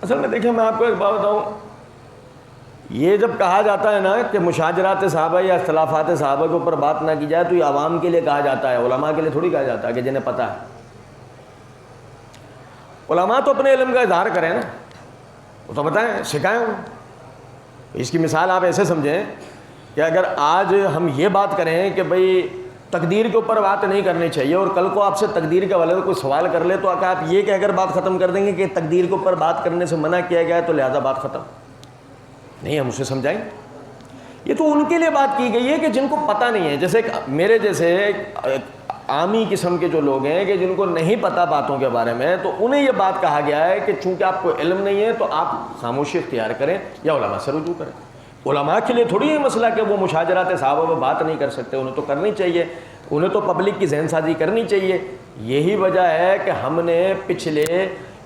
اصل میں دیکھیں میں آپ کو ایک بات بتاؤں، یہ جب کہا جاتا ہے نا کہ مشاجرات صحابہ یا اختلافات صحابہ کے اوپر بات نہ کی جائے تو یہ عوام کے لیے کہا جاتا ہے، علماء کے لیے تھوڑی کہا جاتا ہے کہ جنہیں پتہ ہے۔ علماء تو اپنے علم کا اظہار کریں نا، وہ تو بتائیں، سکھائیں ان۔ اس کی مثال آپ ایسے سمجھیں کہ اگر آج ہم یہ بات کریں کہ بھئی تقدیر کے اوپر بات نہیں کرنی چاہیے اور کل کو آپ سے تقدیر کے حوالے سے کوئی سوال کر لے تو آپ یہ کہ اگر بات ختم کر دیں گے کہ تقدیر کے اوپر بات کرنے سے منع کیا گیا ہے تو لہذا بات ختم نہیں، ہم اسے سمجھائیں۔ یہ تو ان کے لیے بات کی گئی ہے کہ جن کو پتہ نہیں ہے، جیسے میرے جیسے عامی قسم کے جو لوگ ہیں کہ جن کو نہیں پتہ باتوں کے بارے میں، تو انہیں یہ بات کہا گیا ہے کہ چونکہ آپ کو علم نہیں ہے تو آپ خاموشی اختیار کریں یا علماء سے رجوع کریں۔ علماء کے لیے تھوڑی یہ مسئلہ کہ وہ مشاجرات صحابہ میں بات نہیں کر سکتے، انہیں تو کرنی چاہیے، انہیں تو پبلک کی ذہن سازی کرنی چاہیے۔ یہی وجہ ہے کہ ہم نے پچھلے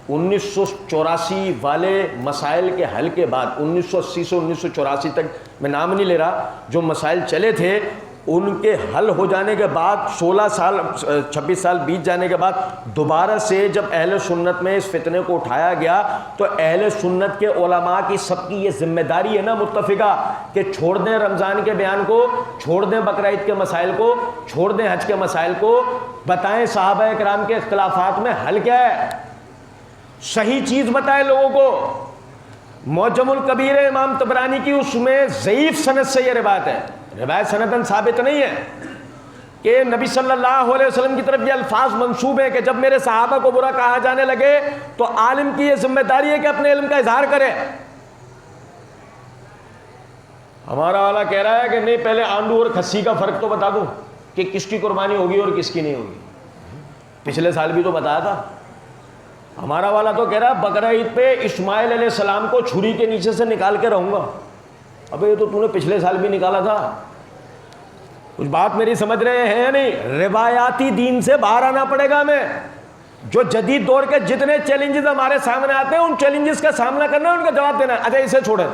1984 والے مسائل کے حل کے بعد 1980 سے 1984 تک میں نام نہیں لے رہا، جو مسائل چلے تھے ان کے حل ہو جانے کے بعد 26 سال بیت جانے کے بعد دوبارہ سے جب اہل سنت میں اس فتنے کو اٹھایا گیا تو اہل سنت کے علماء کی سب کی یہ ذمہ داری ہے نا متفقہ کہ چھوڑ دیں رمضان کے بیان کو، چھوڑ دیں بقرہ عید کے مسائل کو، چھوڑ دیں حج کے مسائل کو، بتائیں صحابہ اکرام کے اختلافات میں حل کیا ہے، صحیح چیز بتائے لوگوں کو۔ معجم الکبیر امام طبرانی کی اس میں ضعیف سند سے یہ روایت ہے، روایت سندن ثابت نہیں ہے کہ نبی صلی اللہ علیہ وسلم کی طرف یہ الفاظ منسوب ہیں کہ جب میرے صحابہ کو برا کہا جانے لگے تو عالم کی یہ ذمہ داری ہے کہ اپنے علم کا اظہار کرے۔ ہمارا والا کہہ رہا ہے کہ نہیں پہلے آنڈو اور کھسی کا فرق تو بتا دوں کہ کس کی قربانی ہوگی اور کس کی نہیں ہوگی، پچھلے سال بھی تو بتایا تھا۔ ہمارا والا تو کہہ رہا ہے بقرہ عید پہ اسماعیل علیہ السلام کو چھری کے نیچے سے نکال کے رہوں گا۔ ابے یہ تو نے پچھلے سال بھی نکالا تھا، کچھ بات میری سمجھ رہے ہیں یا نہیں؟ روایاتی دین سے باہر آنا پڑے گا ہمیں۔ جو جدید دور کے جتنے چیلنجز ہمارے سامنے آتے ہیں ان چیلنجز کا سامنا کرنا ہے، ان کا جواب دینا ہے۔ اچھا اسے چھوڑیں،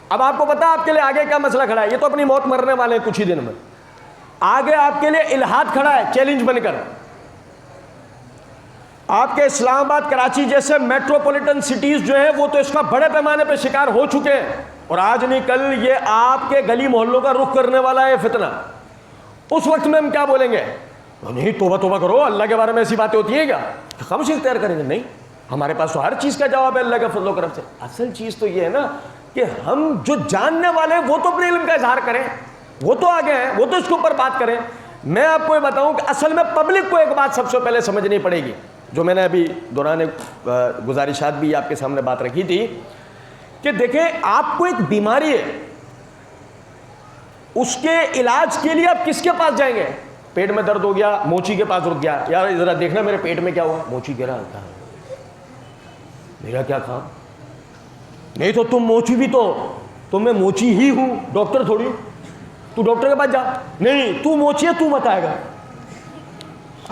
اب آپ کو پتا آپ کے لیے آگے کیا مسئلہ کھڑا ہے، یہ تو اپنی موت مرنے والے ہیں کچھ ہی دن میں، آگے آپ کے لیے الحاد کھڑا ہے چیلنج بن کر۔ آپ کے اسلام آباد کراچی جیسے میٹروپولیٹن سٹیز جو ہیں وہ تو اس کا بڑے پیمانے پہ شکار ہو چکے ہیں، اور آج نہیں کل یہ آپ کے گلی محلوں کا رخ کرنے والا ہے فتنہ۔ اس وقت میں ہم کیا بولیں گے؟ نہیں توبہ توبہ کرو، اللہ کے بارے میں ایسی باتیں ہوتی ہیں کیا؟ خاموشی اختیار کریں گے؟ نہیں، ہمارے پاس تو ہر چیز کا جواب ہے اللہ کے فضل و کرم سے۔ اصل چیز تو یہ ہے نا کہ ہم جو جاننے والے ہیں وہ تو اپنے علم کا اظہار کریں، وہ تو آگے ہیں، وہ تو اس کے اوپر بات کریں۔ میں آپ کو یہ بتاؤں کہ اصل میں پبلک کو ایک بات سب سے پہلے سمجھنی پڑے گی، جو میں نے ابھی دوران گزارشات بھی آپ کے سامنے بات رکھی تھی کہ دیکھیں آپ کو ایک بیماری ہے، اس کے علاج کے لیے آپ کس کے پاس جائیں گے؟ پیٹ میں درد ہو گیا، موچی کے پاس رک گیا، یار ذرا دیکھنا میرے پیٹ میں کیا ہوا، موچی کہہ رہا تھا میرا کیا کام؟ نہیں تو تم موچی بھی تو میں موچی ہی ہوں، ڈاکٹر تھوڑی، تو ڈاکٹر کے پاس جا۔ نہیں تو موچی ہے، تو بتائے گا،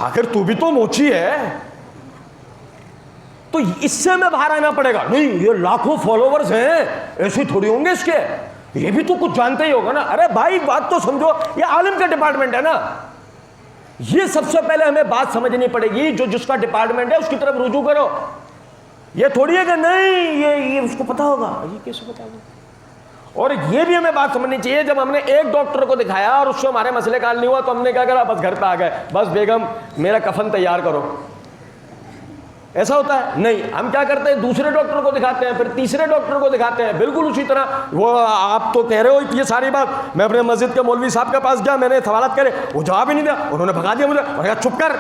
آخر تو بھی تو موچی ہے، تو اس سے میں باہر آنا پڑے گا۔ نہیں یہ لاکھوں فالوورز ہیں، ایسے تھوڑی ہوں گے اس کے، یہ بھی تو کچھ جانتے ہی ہوگا نا۔ ارے بھائی بات تو سمجھو، یہ عالم کا ڈپارٹمنٹ ہے نا، یہ سب سے پہلے ہمیں بات سمجھنی پڑے گی، جو جس کا ڈپارٹمنٹ ہے اس کی طرف رجوع کرو۔ یہ تھوڑی ہے کہ نہیں یہ اس کو پتا ہوگا، یہ کیسے پتا ہوگا؟ اور یہ بھی ہمیں بات سمجھنی چاہیے، جب ہم نے ایک ڈاکٹر کو دکھایا اور اس سے ہمارے مسئلے کا حل نہیں ہوا تو ہم نے کیا کرا؟ بس گھر پہ آ گئے، بس بیگم میرا کفن تیار کرو۔ ایسا ہوتا ہے؟ نہیں، ہم کیا کرتے ہیں؟ دوسرے ڈاکٹر کو دکھاتے ہیں، پھر تیسرے ڈاکٹر کو دکھاتے ہیں۔ بالکل اسی طرح وہ آپ تو کہہ رہے ہو یہ ساری بات، میں اپنے مسجد کے مولوی صاحب کے پاس گیا، میں نے سوالات کرے، وہ جواب ہی نہیں دیا، انہوں نے بھگا دیا مجھے، اور کہا چپ کر،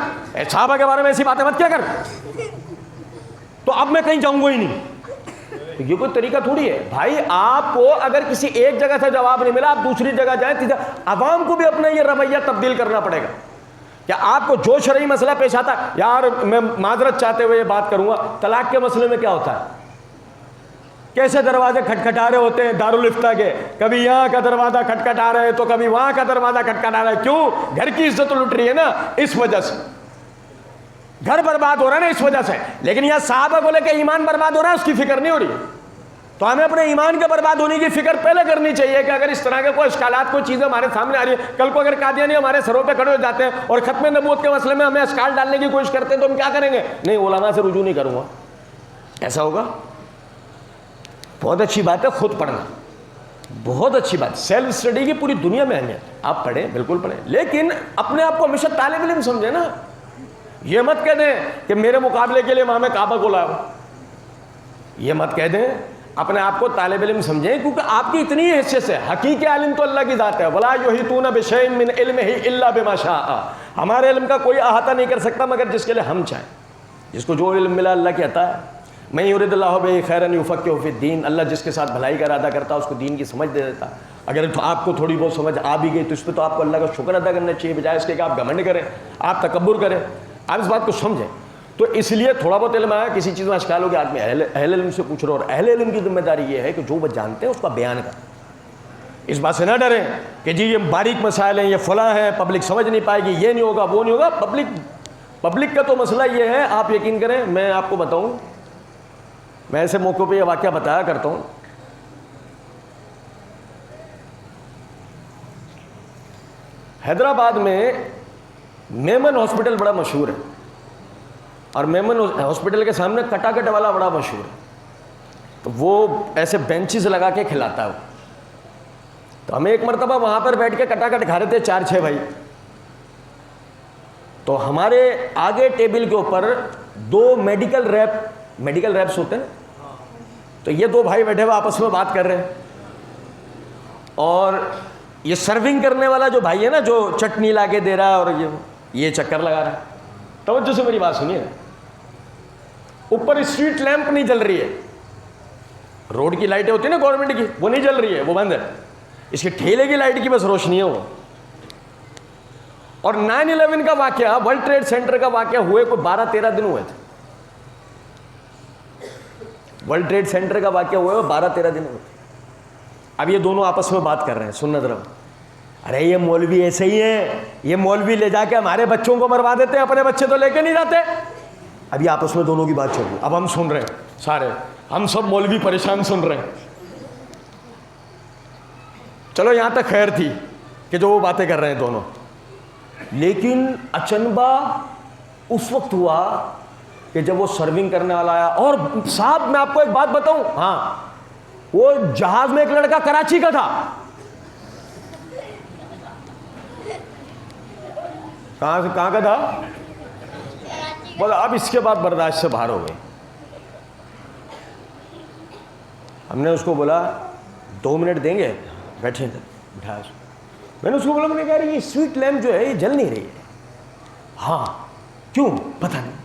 صحابہ کے بارے میں ایسی باتیں مت کیا کر۔ تو اب میں کہیں جاؤں گا ہی نہیں۔ یہ کوئی طریقہ تھوڑی ہے بھائی، آپ کو اگر کسی ایک جگہ سے جواب نہیں ملا آپ دوسری جگہ جائیں، عوام کو بھی اپنا یہ رویہ تبدیل کرنا پڑے گا۔ کہ آپ کو جو شرعی مسئلہ پیش آتا ہے، یار میں معذرت چاہتے ہوئے یہ بات کروں گا، طلاق کے مسئلے میں کیا ہوتا ہے؟ کیسے دروازے کھٹکھٹا رہے ہوتے ہیں دارالفتہ کے، کبھی یہاں کا دروازہ کھٹکھٹا رہے تو کبھی وہاں کا دروازہ کھٹکھٹا رہا ہے، کیوں؟ گھر کی عزت لٹ رہی ہے نا، اس وجہ سے۔ گھر برباد ہو رہا ہے نا اس وجہ سے. لیکن یہاں صحابہ کو لے کے ایمان برباد ہو رہا ہے اس کی فکر نہیں ہو رہی. تو ہمیں اپنے ایمان کے برباد ہونے کی فکر پہلے کرنی چاہیے کہ اگر اس طرح کے کوئی اشکالات کوئی چیزیں ہمارے سامنے آ رہی ہیں, کل کو اگر قادیانی ہمارے سروں پہ کھڑے ہو جاتے ہیں اور ختم نبوت کے مسئلے میں ہمیں اشکال ڈالنے کی کوشش کرتے ہیں تو ہم کیا کریں گے؟ نہیں, علماء سے رجوع نہیں کروں گا. ایسا ہوگا؟ بہت اچھی بات ہے خود پڑھنا, بہت اچھی بات. سیلف اسٹڈی کی پوری دنیا میں اہمیت, آپ پڑھیں, بالکل پڑھیں, لیکن اپنے آپ کو ہمیشہ طالب علم سمجھیں نا. یہ مت کہہ دیں کہ میرے مقابلے کے لیے امام کعبہ کو لاؤ, یہ مت کہہ دیں. اپنے آپ کو طالب علم سمجھیں, کیونکہ آپ کی اتنی حیثیت ہے. حقیقی عالم تو اللہ کی ذات ہے. وَلَا يُحِيطُونَ بِشَيْءٍ مِّنْ عِلْمِهِ إِلَّا بِمَا شَاءَ. ہمارے علم کا کوئی احاطہ نہیں کر سکتا مگر جس کے لیے ہم چاہیں. جس کو جو علم ملا اللہ کی عطا ہے. مَن يُرِدِ اللَّهُ بِهِ خَيْرًا يُفَقِّهُ فِي الدِّينِ. اللہ جس کے ساتھ بھلائی کا ارادہ کرتا ہے اس کو دین کی سمجھ دے دیتا. اگر تو آپ کو تھوڑی بہت سمجھ آ بھی گئی تو اس پہ تو آپ کو اللہ کا شکر ادا کرنا چاہیے, بجائے اس کے کہ آپ گھمنڈ کریں, آپ تکبر کریں. آپ اس بات کو سمجھیں. تو اس لیے تھوڑا بہت علم آیا, کسی چیز میں اشکال ہو گیا, آدمی اہل علم سے پوچھ رہا. اور اہل علم کی ذمہ داری یہ ہے کہ جو وہ جانتے ہیں اس کا بیان کریں. اس بات سے نہ ڈریں کہ جی یہ باریک مسائل ہیں, یہ فلاں ہیں, پبلک سمجھ نہیں پائے گی, یہ نہیں ہوگا, وہ نہیں ہوگا. پبلک کا تو مسئلہ یہ ہے, آپ یقین کریں, میں آپ کو بتاؤں, میں ایسے موقعوں پہ یہ واقعہ بتایا کرتا ہوں. حیدرآباد میں میمن ہاسپٹل بڑا مشہور ہے, اور میمن ہاسپٹل کے سامنے کٹا کٹ والا بڑا مشہور ہے. تو وہ ایسے بینچز لگا کے کھلاتا ہے. تو ہمیں ایک مرتبہ وہاں پر بیٹھ کے کٹا کٹ کھا رہے تھے 4-6 بھائی. تو ہمارے آگے ٹیبل کے اوپر 2 میڈیکل ریپس ہوتے ہیں. تو یہ 2 بھائی بیٹھے ہوئے آپس میں بات کر رہے ہیں, اور یہ سرونگ کرنے والا جو بھائی ہے نا, جو چٹنی لا کے دے رہا ہے اور یہ چکر لگا رہا ہے. توجہ سے میری بات سنیے. اوپر اسٹریٹ لیمپ نہیں جل رہی ہے, روڈ کی لائٹیں ہوتی ہیں نا گورنمنٹ کی, وہ نہیں جل رہی ہے, وہ بند ہے. اس کے ٹھیلے کی لائٹ کی بس روشنی ہے وہ. اور 9/11 کا واقعہ, ورلڈ ٹریڈ سینٹر کا واقعہ ہوئے کوئی 12-13 دن ہوئے تھے. ورلڈ ٹریڈ سینٹر کا واقعہ ہوئے 12-13 دن ہوئے تھے. اب یہ دونوں آپس میں بات کر رہے ہیں, سننا ذرا. ارے یہ مولوی ایسے ہی ہیں, یہ مولوی لے جا کے ہمارے بچوں کو مروا دیتے ہیں, اپنے بچے تو لے کے نہیں جاتے. اب یہ آپس میں دونوں کی بات چل رہی. اب ہم سن رہے ہیں سارے, ہم سب مولوی پریشان سن رہے ہیں. چلو یہاں تک خیر تھی کہ جو وہ باتیں کر رہے ہیں دونوں. لیکن اچنبا اس وقت ہوا کہ جب وہ سرونگ کرنے والا آیا. اور صاحب میں آپ کو ایک بات بتاؤں, ہاں, وہ جہاز میں ایک لڑکا کراچی کا تھا. کہاں کا تھا؟ بولا اب اس کے بعد برداشت سے باہر ہو گئے. ہم نے اس کو بولا 2 منٹ دیں گے, بیٹھے بٹھایا. میں نے اس کو بولا, میں نے کہا یہ سویٹ لیمپ جو ہے یہ جل نہیں رہی ہے. ہاں کیوں پتہ نہیں.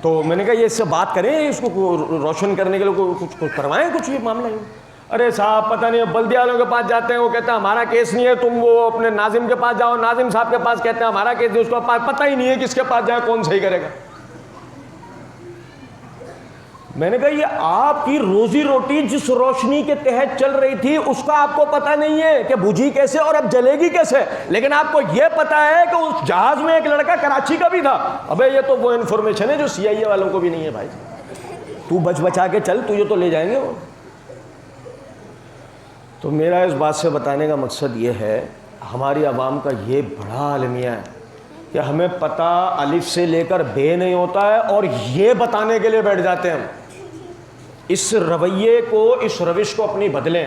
تو میں نے کہا یہ اس سے بات کریں, اس کو روشن کرنے کے لیے کچھ کروائیں, کچھ یہ معاملہ ہے. ارے صاحب پتہ نہیں, بلدیہ والوں کے پاس جاتے ہیں, وہ کہتے ہیں ہمارا کیس نہیں ہے, تم وہ اپنے ناظم کے پاس جاؤ. ناظم صاحب کے پاس کہتے ہیں ہمارا کیس نہیں, اس کو پتہ ہی نہیں ہے کس کے پاس جائے, کون صحیح کرے گا. میں نے کہا یہ آپ کی روزی روٹی جس روشنی کے تحت چل رہی تھی اس کا آپ کو پتہ نہیں ہے کہ بجھی کیسے اور اب جلے گی کیسے, لیکن آپ کو یہ پتہ ہے کہ اس جہاز میں ایک لڑکا کراچی کا بھی تھا. ابے یہ تو وہ انفارمیشن ہے جو CIA والوں کو بھی نہیں ہے بھائی. تو بچا کے چل, تجھے تو لے جائیں گے وہ. تو میرا اس بات سے بتانے کا مقصد یہ ہے, ہماری عوام کا یہ بڑا المیہ ہے کہ ہمیں پتہ الف سے لے کر بے نہیں ہوتا ہے, اور یہ بتانے کے لیے بیٹھ جاتے ہیں ہم. اس رویے کو, اس روش کو اپنی بدلیں.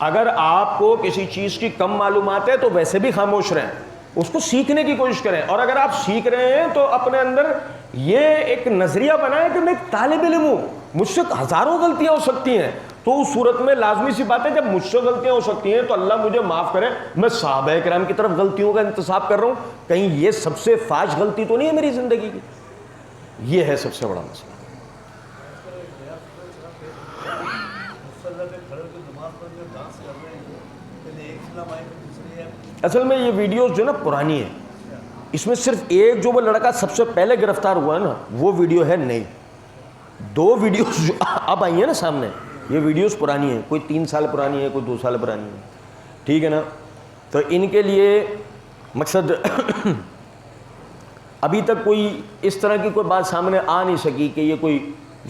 اگر آپ کو کسی چیز کی کم معلومات ہے تو ویسے بھی خاموش رہیں, اس کو سیکھنے کی کوشش کریں. اور اگر آپ سیکھ رہے ہیں تو اپنے اندر یہ ایک نظریہ بنائیں کہ میں ایک طالب علم ہوں, مجھ سے ہزاروں غلطیاں ہو سکتی ہیں. تو اس صورت میں لازمی سی بات ہے جب مجھ سے غلطیاں ہو سکتی ہیں تو اللہ مجھے معاف کرے, میں صحابہ کرام کی طرف غلطیوں کا انتساب کر رہا ہوں, کہیں یہ سب سے فاش غلطی تو نہیں ہے میری زندگی کی. یہ ہے سب سے بڑا مسئلہ. اصل میں یہ ویڈیوز جو نا پرانی ہے, اس میں صرف ایک جو وہ لڑکا سب سے پہلے گرفتار ہوا ہے نا وہ ویڈیو ہے نئی. 2 ویڈیوز جو اب آئی ہیں نا سامنے, یہ ویڈیوز پرانی ہیں, کوئی 3 سال پرانی ہے, کوئی 2 سال پرانی ہے. ٹھیک ہے نا. تو ان کے لیے مقصد ابھی تک کوئی اس طرح کی کوئی بات سامنے آ نہیں سکی کہ یہ کوئی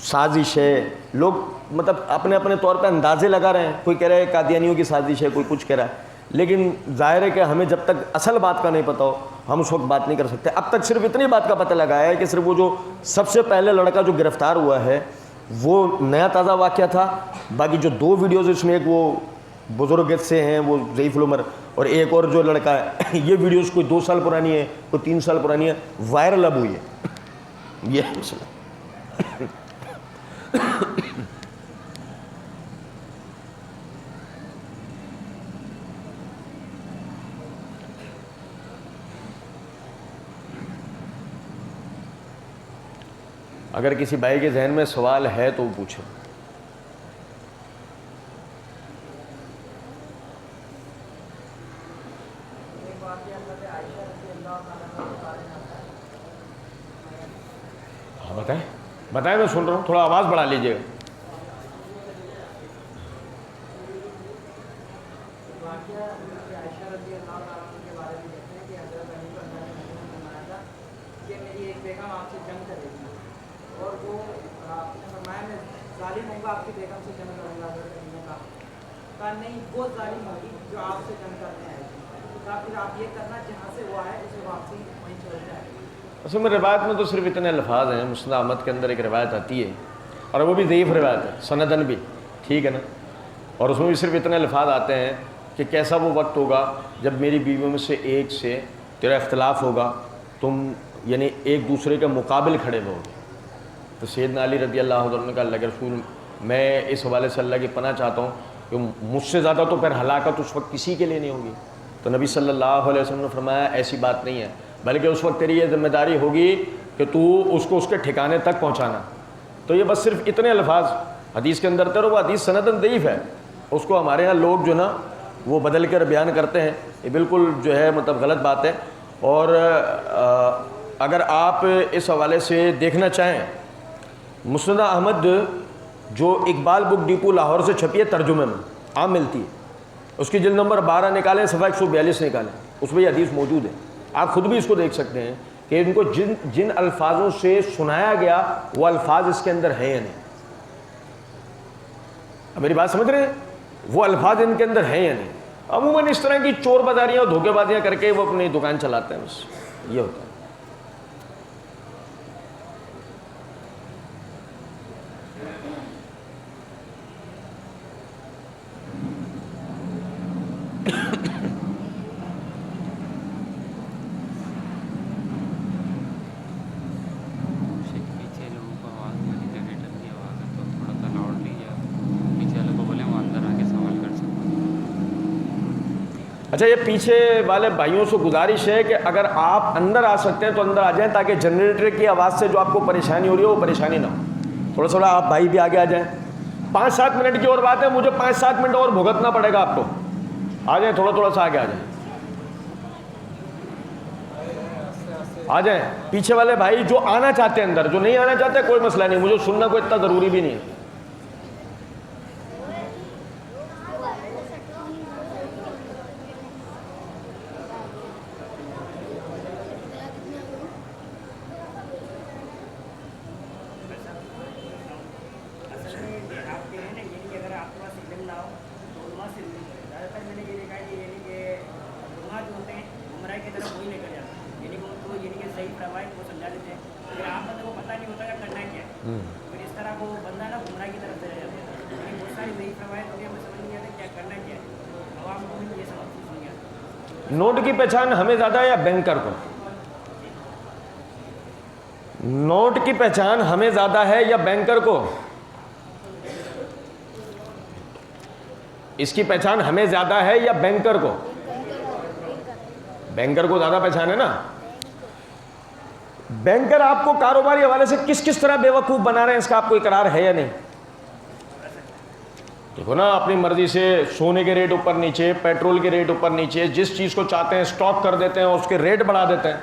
سازش ہے. لوگ مطلب اپنے اپنے طور پہ اندازے لگا رہے ہیں, کوئی کہہ رہا ہے قادیانیوں کی سازش ہے, کوئی کچھ کہہ رہا ہے, لیکن ظاہر ہے کہ ہمیں جب تک اصل بات کا نہیں پتہ ہو ہم اس وقت بات نہیں کر سکتے. اب تک صرف اتنی بات کا پتہ لگایا ہے کہ صرف وہ جو سب سے پہلے لڑکا جو گرفتار ہوا ہے وہ نیا تازہ واقعہ تھا. باقی جو 2 ویڈیوز اس میں ایک وہ بزرگ سے ہیں وہ ضعیف العمر, اور ایک اور جو لڑکا ہے یہ ویڈیوز کوئی 2 سال پرانی ہے, کوئی 3 سال پرانی ہے, وائرل اب ہوئی ہے. یہ ہے مسئلہ. اگر کسی بھائی کے ذہن میں سوال ہے تو وہ پوچھے. ہاں بتائیں بتائیں, میں سن رہا ہوں, تھوڑا آواز بڑھا لیجیے گا. نہیں وہ ظالم ہوگی جو آپ سے جنگ کرنے آئے گی, پھر آپ یہ کرنا جہاں سے وہ آئے اسے واپسی وہیں چھوڑ جائے. اصل میں روایت میں تو صرف اتنے الفاظ ہیں. مسند احمد کے اندر ایک روایت آتی ہے اور وہ بھی ضعیف روایت ہے, سندن بھی ٹھیک ہے نا, اور اس میں بھی صرف اتنے الفاظ آتے ہیں کہ کیسا وہ وقت ہوگا جب میری بیویوں میں سے ایک سے تیرا اختلاف ہوگا, تم یعنی ایک دوسرے کے مقابل کھڑے ہوگے. تو سیدنا علی رضی اللہ عنہ نے کہا اللہ کے رسول میں اس حوالے سے اللہ کی پناہ چاہتا ہوں کہ مجھ سے زیادہ تو پھر ہلاکت اس وقت کسی کے لیے نہیں ہوگی. تو نبی صلی اللہ علیہ وسلم نے فرمایا ایسی بات نہیں ہے, بلکہ اس وقت تیری یہ ذمہ داری ہوگی کہ تو اس کو اس کے ٹھکانے تک پہنچانا. تو یہ بس صرف اتنے الفاظ حدیث کے اندر تھے, وہ حدیث سندن ضعیف ہے, اس کو ہمارے یہاں لوگ جو نا وہ بدل کر بیان کرتے ہیں, یہ بالکل جو ہے مطلب غلط بات ہے. اور اگر آپ اس حوالے سے دیکھنا چاہیں مسند احمد جو اقبال بک ڈیپو لاہور سے چھپی ہے ترجمے میں عام ملتی ہے, اس کی جلد نمبر 12 نکالیں, صفحہ 142 نکالیں, اس میں یہ حدیث موجود ہے. آپ خود بھی اس کو دیکھ سکتے ہیں کہ ان کو جن الفاظوں سے سنایا گیا وہ الفاظ اس کے اندر ہیں یا نہیں. اب میری بات سمجھ رہے ہیں, وہ الفاظ ان کے اندر ہیں یا نہیں. عموماً اس طرح کی چور بازاریاں اور دھوکے بازیاں کر کے وہ اپنی دکان چلاتے ہیں, بس یہ ہوتا ہے. اچھا, یہ پیچھے والے بھائیوں سے گزارش ہے کہ اگر آپ اندر آ سکتے ہیں تو اندر آ جائیں تاکہ جنریٹر کی آواز سے جو آپ کو پریشانی ہو رہی ہے وہ پریشانی نہ ہو. تھوڑا تھوڑا آپ بھائی بھی آگے آ جائیں. 5-7 منٹ کی اور بات ہے, مجھے 5-7 منٹ اور بھگتنا پڑے گا آپ کو. آ جائیں, تھوڑا تھوڑا سا آگے آ جائیں, آ جائیں. پیچھے والے بھائی جو آنا چاہتے ہیں اندر, جو نہیں آنا چاہتے کوئی مسئلہ نہیں, مجھے سننا کوئی اتنا ضروری بھی نہیں ہے. نوٹ کی پہچان ہمیں زیادہ ہے یا بینکر کو؟ نوٹ کی پہچان ہمیں زیادہ ہے یا بینکر کو؟ اس کی پہچان ہمیں زیادہ ہے یا بینکر کو؟ بینکر کو زیادہ پہچان ہے نا. بینکر آپ کو کاروباری حوالے سے کس کس طرح بے وقوف بنا رہے ہیں, اس کا آپ کو اقرار ہے یا نہیں؟ دیکھو نا, اپنی مرضی سے سونے کے ریٹ اوپر نیچے, پیٹرول کے ریٹ اوپر نیچے, جس چیز کو چاہتے ہیں سٹاک کر دیتے ہیں, اس کے ریٹ بڑھا دیتے ہیں.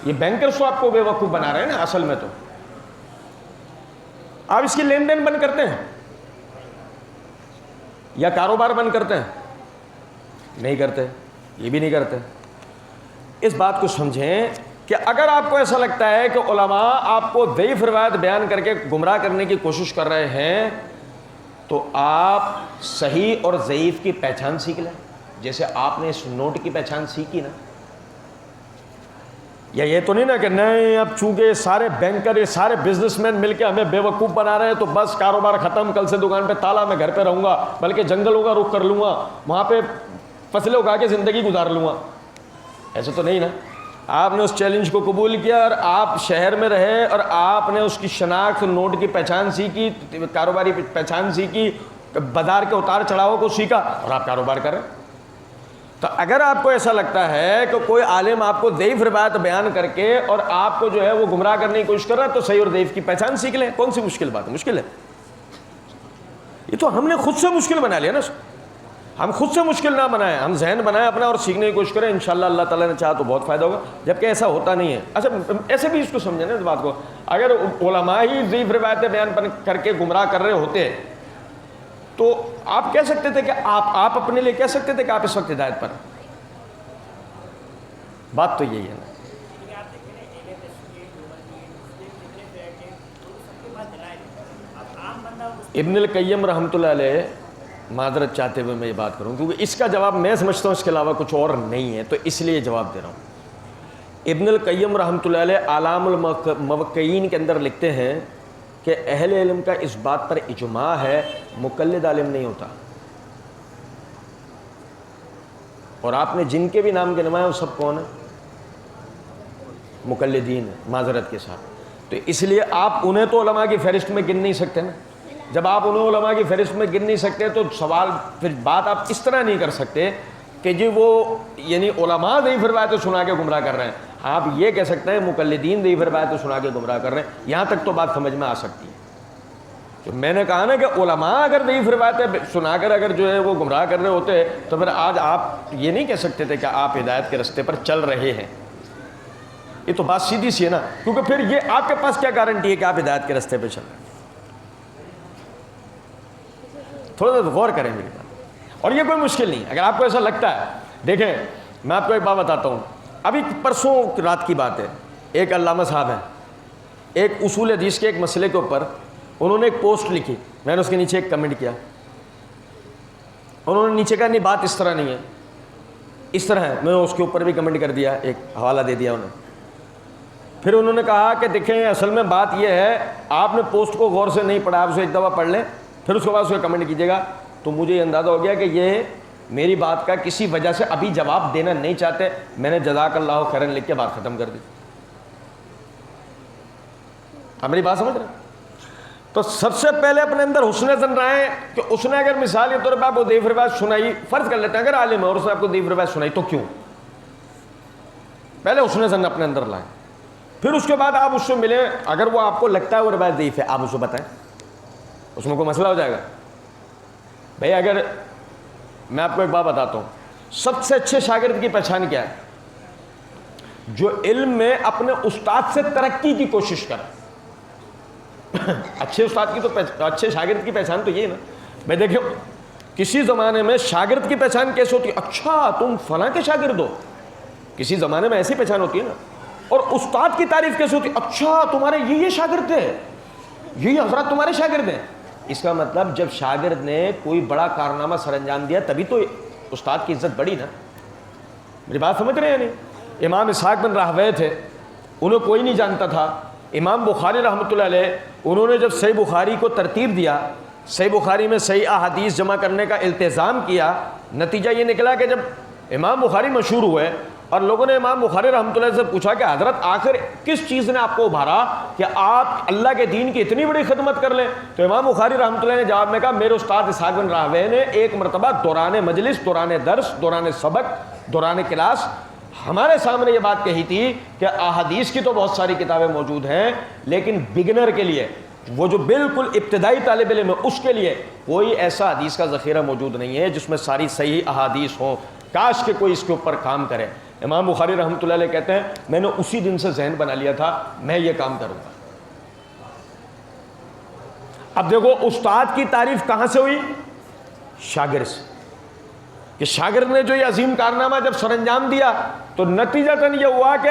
یہ بینکرز کو آپ کو بے وقوف بنا رہے ہیں نا اصل میں. تو آپ اس کی لین دین بند کرتے ہیں یا کاروبار بند کرتے ہیں؟ نہیں کرتے, یہ بھی نہیں کرتے. اس بات کو سمجھیں کہ اگر آپ کو ایسا لگتا ہے کہ علماء آپ کو ضعیف روایت بیان کر کے گمراہ کرنے کی کوشش کر رہے ہیں تو آپ صحیح اور ضعیف کی پہچان سیکھ لیں، جیسے آپ نے اس نوٹ کی پہچان سیکھی نا. یا یہ تو نہیں نا کہ نہیں اب چونکہ سارے بینکر یہ سارے بزنس مین مل کے ہمیں بے وقوف بنا رہے ہیں تو بس کاروبار ختم، کل سے دکان پہ تالا، میں گھر پہ رہوں گا، بلکہ جنگلوں کا رخ کر لوں گا، وہاں پہ فصلیں اگا کے زندگی گزار لوں گا. ایسے تو نہیں نا. آپ نے اس چیلنج کو قبول کیا اور آپ شہر میں رہے اور آپ نے اس کی شناخت، نوٹ کی پہچان سیکھی، کاروباری پہچان سیکھی، بازار کے اتار چڑھاؤ کو سیکھا اور آپ کاروبار کر رہے ہیں. تو اگر آپ کو ایسا لگتا ہے کہ کوئی عالم آپ کو ضعیف روایت بیان کر کے اور آپ کو جو ہے وہ گمراہ کرنے کی کوشش کر رہا ہے تو صحیح اور ضعیف کی پہچان سیکھ لیں. کون سی مشکل بات ہے؟ مشکل ہے یہ تو ہم نے خود سے مشکل بنا لیا نا. ہم خود سے مشکل نہ بنائیں، ہم ذہن بنائیں اپنا اور سیکھنے کی کوشش کریں. انشاءاللہ اللہ تعالیٰ نے چاہا تو بہت فائدہ ہوگا، جبکہ ایسا ہوتا نہیں ہے. اچھا ایسے بھی اس کو سمجھیں نا اس بات کو، اگر علماء ہی ضعیف روایتیں بیان کر کے گمراہ کر رہے ہوتے تو آپ کہہ سکتے تھے کہ آپ اپنے لیے کہہ سکتے تھے کہ آپ اس وقت ہدایت پر. بات تو یہی ہے نا. ابن القیم رحمۃ اللہ علیہ، معذرت چاہتے ہوئے میں یہ بات کروں کیونکہ اس کا جواب میں سمجھتا ہوں اس کے علاوہ کچھ اور نہیں ہے، تو اس لیے جواب دے رہا ہوں. ابن القیم رحمۃ اللہ علیہ اعلام الموقعین کے اندر لکھتے ہیں کہ اہل علم کا اس بات پر اجماع ہے مقلد عالم نہیں ہوتا. اور آپ نے جن کے بھی نام گنوائے وہ سب کون ہیں؟ مقلدین ہیں، معذرت کے ساتھ. تو اس لیے آپ انہیں تو علماء کی فہرست میں گن نہیں سکتے نا. جب آپ انہیں علماء کی فہرست میں گن نہیں سکتے تو سوال پھر بات آپ اس طرح نہیں کر سکتے کہ جی وہ یعنی علماء ضعیف روایتیں سنا کے گمراہ کر رہے ہیں. آپ یہ کہہ سکتے ہیں مقلدین ضعیف روایتیں سنا کے گمراہ کر رہے ہیں. یہاں تک تو بات سمجھ میں آ سکتی ہے. تو میں نے کہا نا کہ علماء اگر ضعیف روایتیں سنا کر اگر جو ہے وہ گمراہ کر رہے ہوتے تو پھر آج آپ یہ نہیں کہہ سکتے تھے کہ آپ ہدایت کے رستے پر چل رہے ہیں. یہ تو بات سیدھی سی ہے نا، کیونکہ پھر یہ آپ کے پاس کیا گارنٹی ہے کہ آپ ہدایت کے رستے پہ چل رہے ہیں؟ تھوڑا سا غور کریں میری بات. اور یہ کوئی مشکل نہیں اگر آپ کو ایسا لگتا ہے. دیکھیں میں آپ کو ایک بات بتاتا ہوں، ابھی پرسوں رات کی بات ہے، ایک علامہ صاحب ہیں، ایک اصول حدیث کے ایک مسئلے کے اوپر انہوں نے ایک پوسٹ لکھی، میں نے اس کے نیچے ایک کمنٹ کیا. انہوں نے نیچے کہا نہیں بات اس طرح نہیں ہے، اس طرح ہے. میں نے اس کے اوپر بھی کمنٹ کر دیا، ایک حوالہ دے دیا انہیں. پھر انہوں نے کہا کہ دیکھیں اصل میں بات یہ ہے آپ نے پوسٹ کو غور سے نہیں پڑھا، آپ اسے ایک دفعہ پڑھ لیں پھر اس کے بعد اس کو کمنٹ کیجیے گا. تو مجھے یہ اندازہ ہو گیا کہ یہ میری بات کا کسی وجہ سے ابھی جواب دینا نہیں چاہتے. میں نے جزاک اللہ خیرن لکھ کے بات ختم کر دی. آپ میری بات سمجھ رہے ہیں؟ تو سب سے پہلے اپنے اندر حسن ظن رہے کہ اس نے اگر مثال کے طور پہ آپ کو ضعیف روایت سنائی، فرض کر لیتے ہیں اگر عالم ہے اور اس نے آپ کو ضعیف روایت سنائی تو کیوں؟ پہلے حسن ظن اپنے اندر لائیں، پھر اس کے بعد آپ اس سے ملیں. اگر وہ آپ کو لگتا ہے وہ روایت ضعیف ہے آپ اسے بتائیں، اس میں کوئی مسئلہ ہو جائے گا. بھائی اگر میں آپ کو ایک بات بتاتا ہوں، سب سے اچھے شاگرد کی پہچان کیا ہے؟ جو علم میں اپنے استاد سے ترقی کی کوشش کرے. اچھے استاد کی تو اچھے شاگرد کی پہچان تو یہ ہے نا. میں دیکھو کسی زمانے میں شاگرد کی پہچان کیسے ہوتی ہے؟ اچھا تم فلاں کے شاگرد ہو، کسی زمانے میں ایسی پہچان ہوتی ہے نا. اور استاد کی تعریف کیسے ہوتی ہے؟ اچھا تمہارے یہ شاگرد تھے، یہ حضرات تمہارے شاگرد ہیں. اس کا مطلب جب شاگرد نے کوئی بڑا کارنامہ سر انجام دیا تبھی تو استاد کی عزت بڑی نا. میری بات سمجھ رہے ہیں نہیں؟ امام اسحاق بن راہویہ تھے، انہیں کوئی نہیں جانتا تھا. امام بخاری رحمۃ اللہ علیہ انہوں نے جب صحیح بخاری کو ترتیب دیا، صحیح بخاری میں صحیح احادیث جمع کرنے کا التزام کیا، نتیجہ یہ نکلا کہ جب امام بخاری مشہور ہوئے اور لوگوں نے امام بخاری رحمۃ اللہ سے پوچھا کہ حضرت آخر کس چیز نے آپ کو ابھارا کہ آپ اللہ کے دین کی اتنی بڑی خدمت کر لیں؟ تو امام بخاری رحمۃ اللہ نے جواب میں کہا میرے استاد اسحاق بن راہویہ نے ایک مرتبہ دوران مجلس، دوران درس، دوران سبق، دوران کلاس ہمارے سامنے یہ بات کہی تھی کہ احادیث کی تو بہت ساری کتابیں موجود ہیں لیکن بگنر کے لیے، وہ جو بالکل ابتدائی طالب علم ہے اس کے لیے کوئی ایسا حدیث کا ذخیرہ موجود نہیں ہے جس میں ساری صحیح احادیث ہوں. کاش کہ کوئی اس کے اوپر کام کرے. امام بخاری رحمۃ اللہ علیہ کہتے ہیں میں نے اسی دن سے ذہن بنا لیا تھا میں یہ کام کروں گا. اب دیکھو استاد کی تعریف کہاں سے ہوئی؟ شاگرد سے. کہ شاگرد نے جو یہ عظیم کارنامہ جب سر انجام دیا تو نتیجتاً یہ ہوا کہ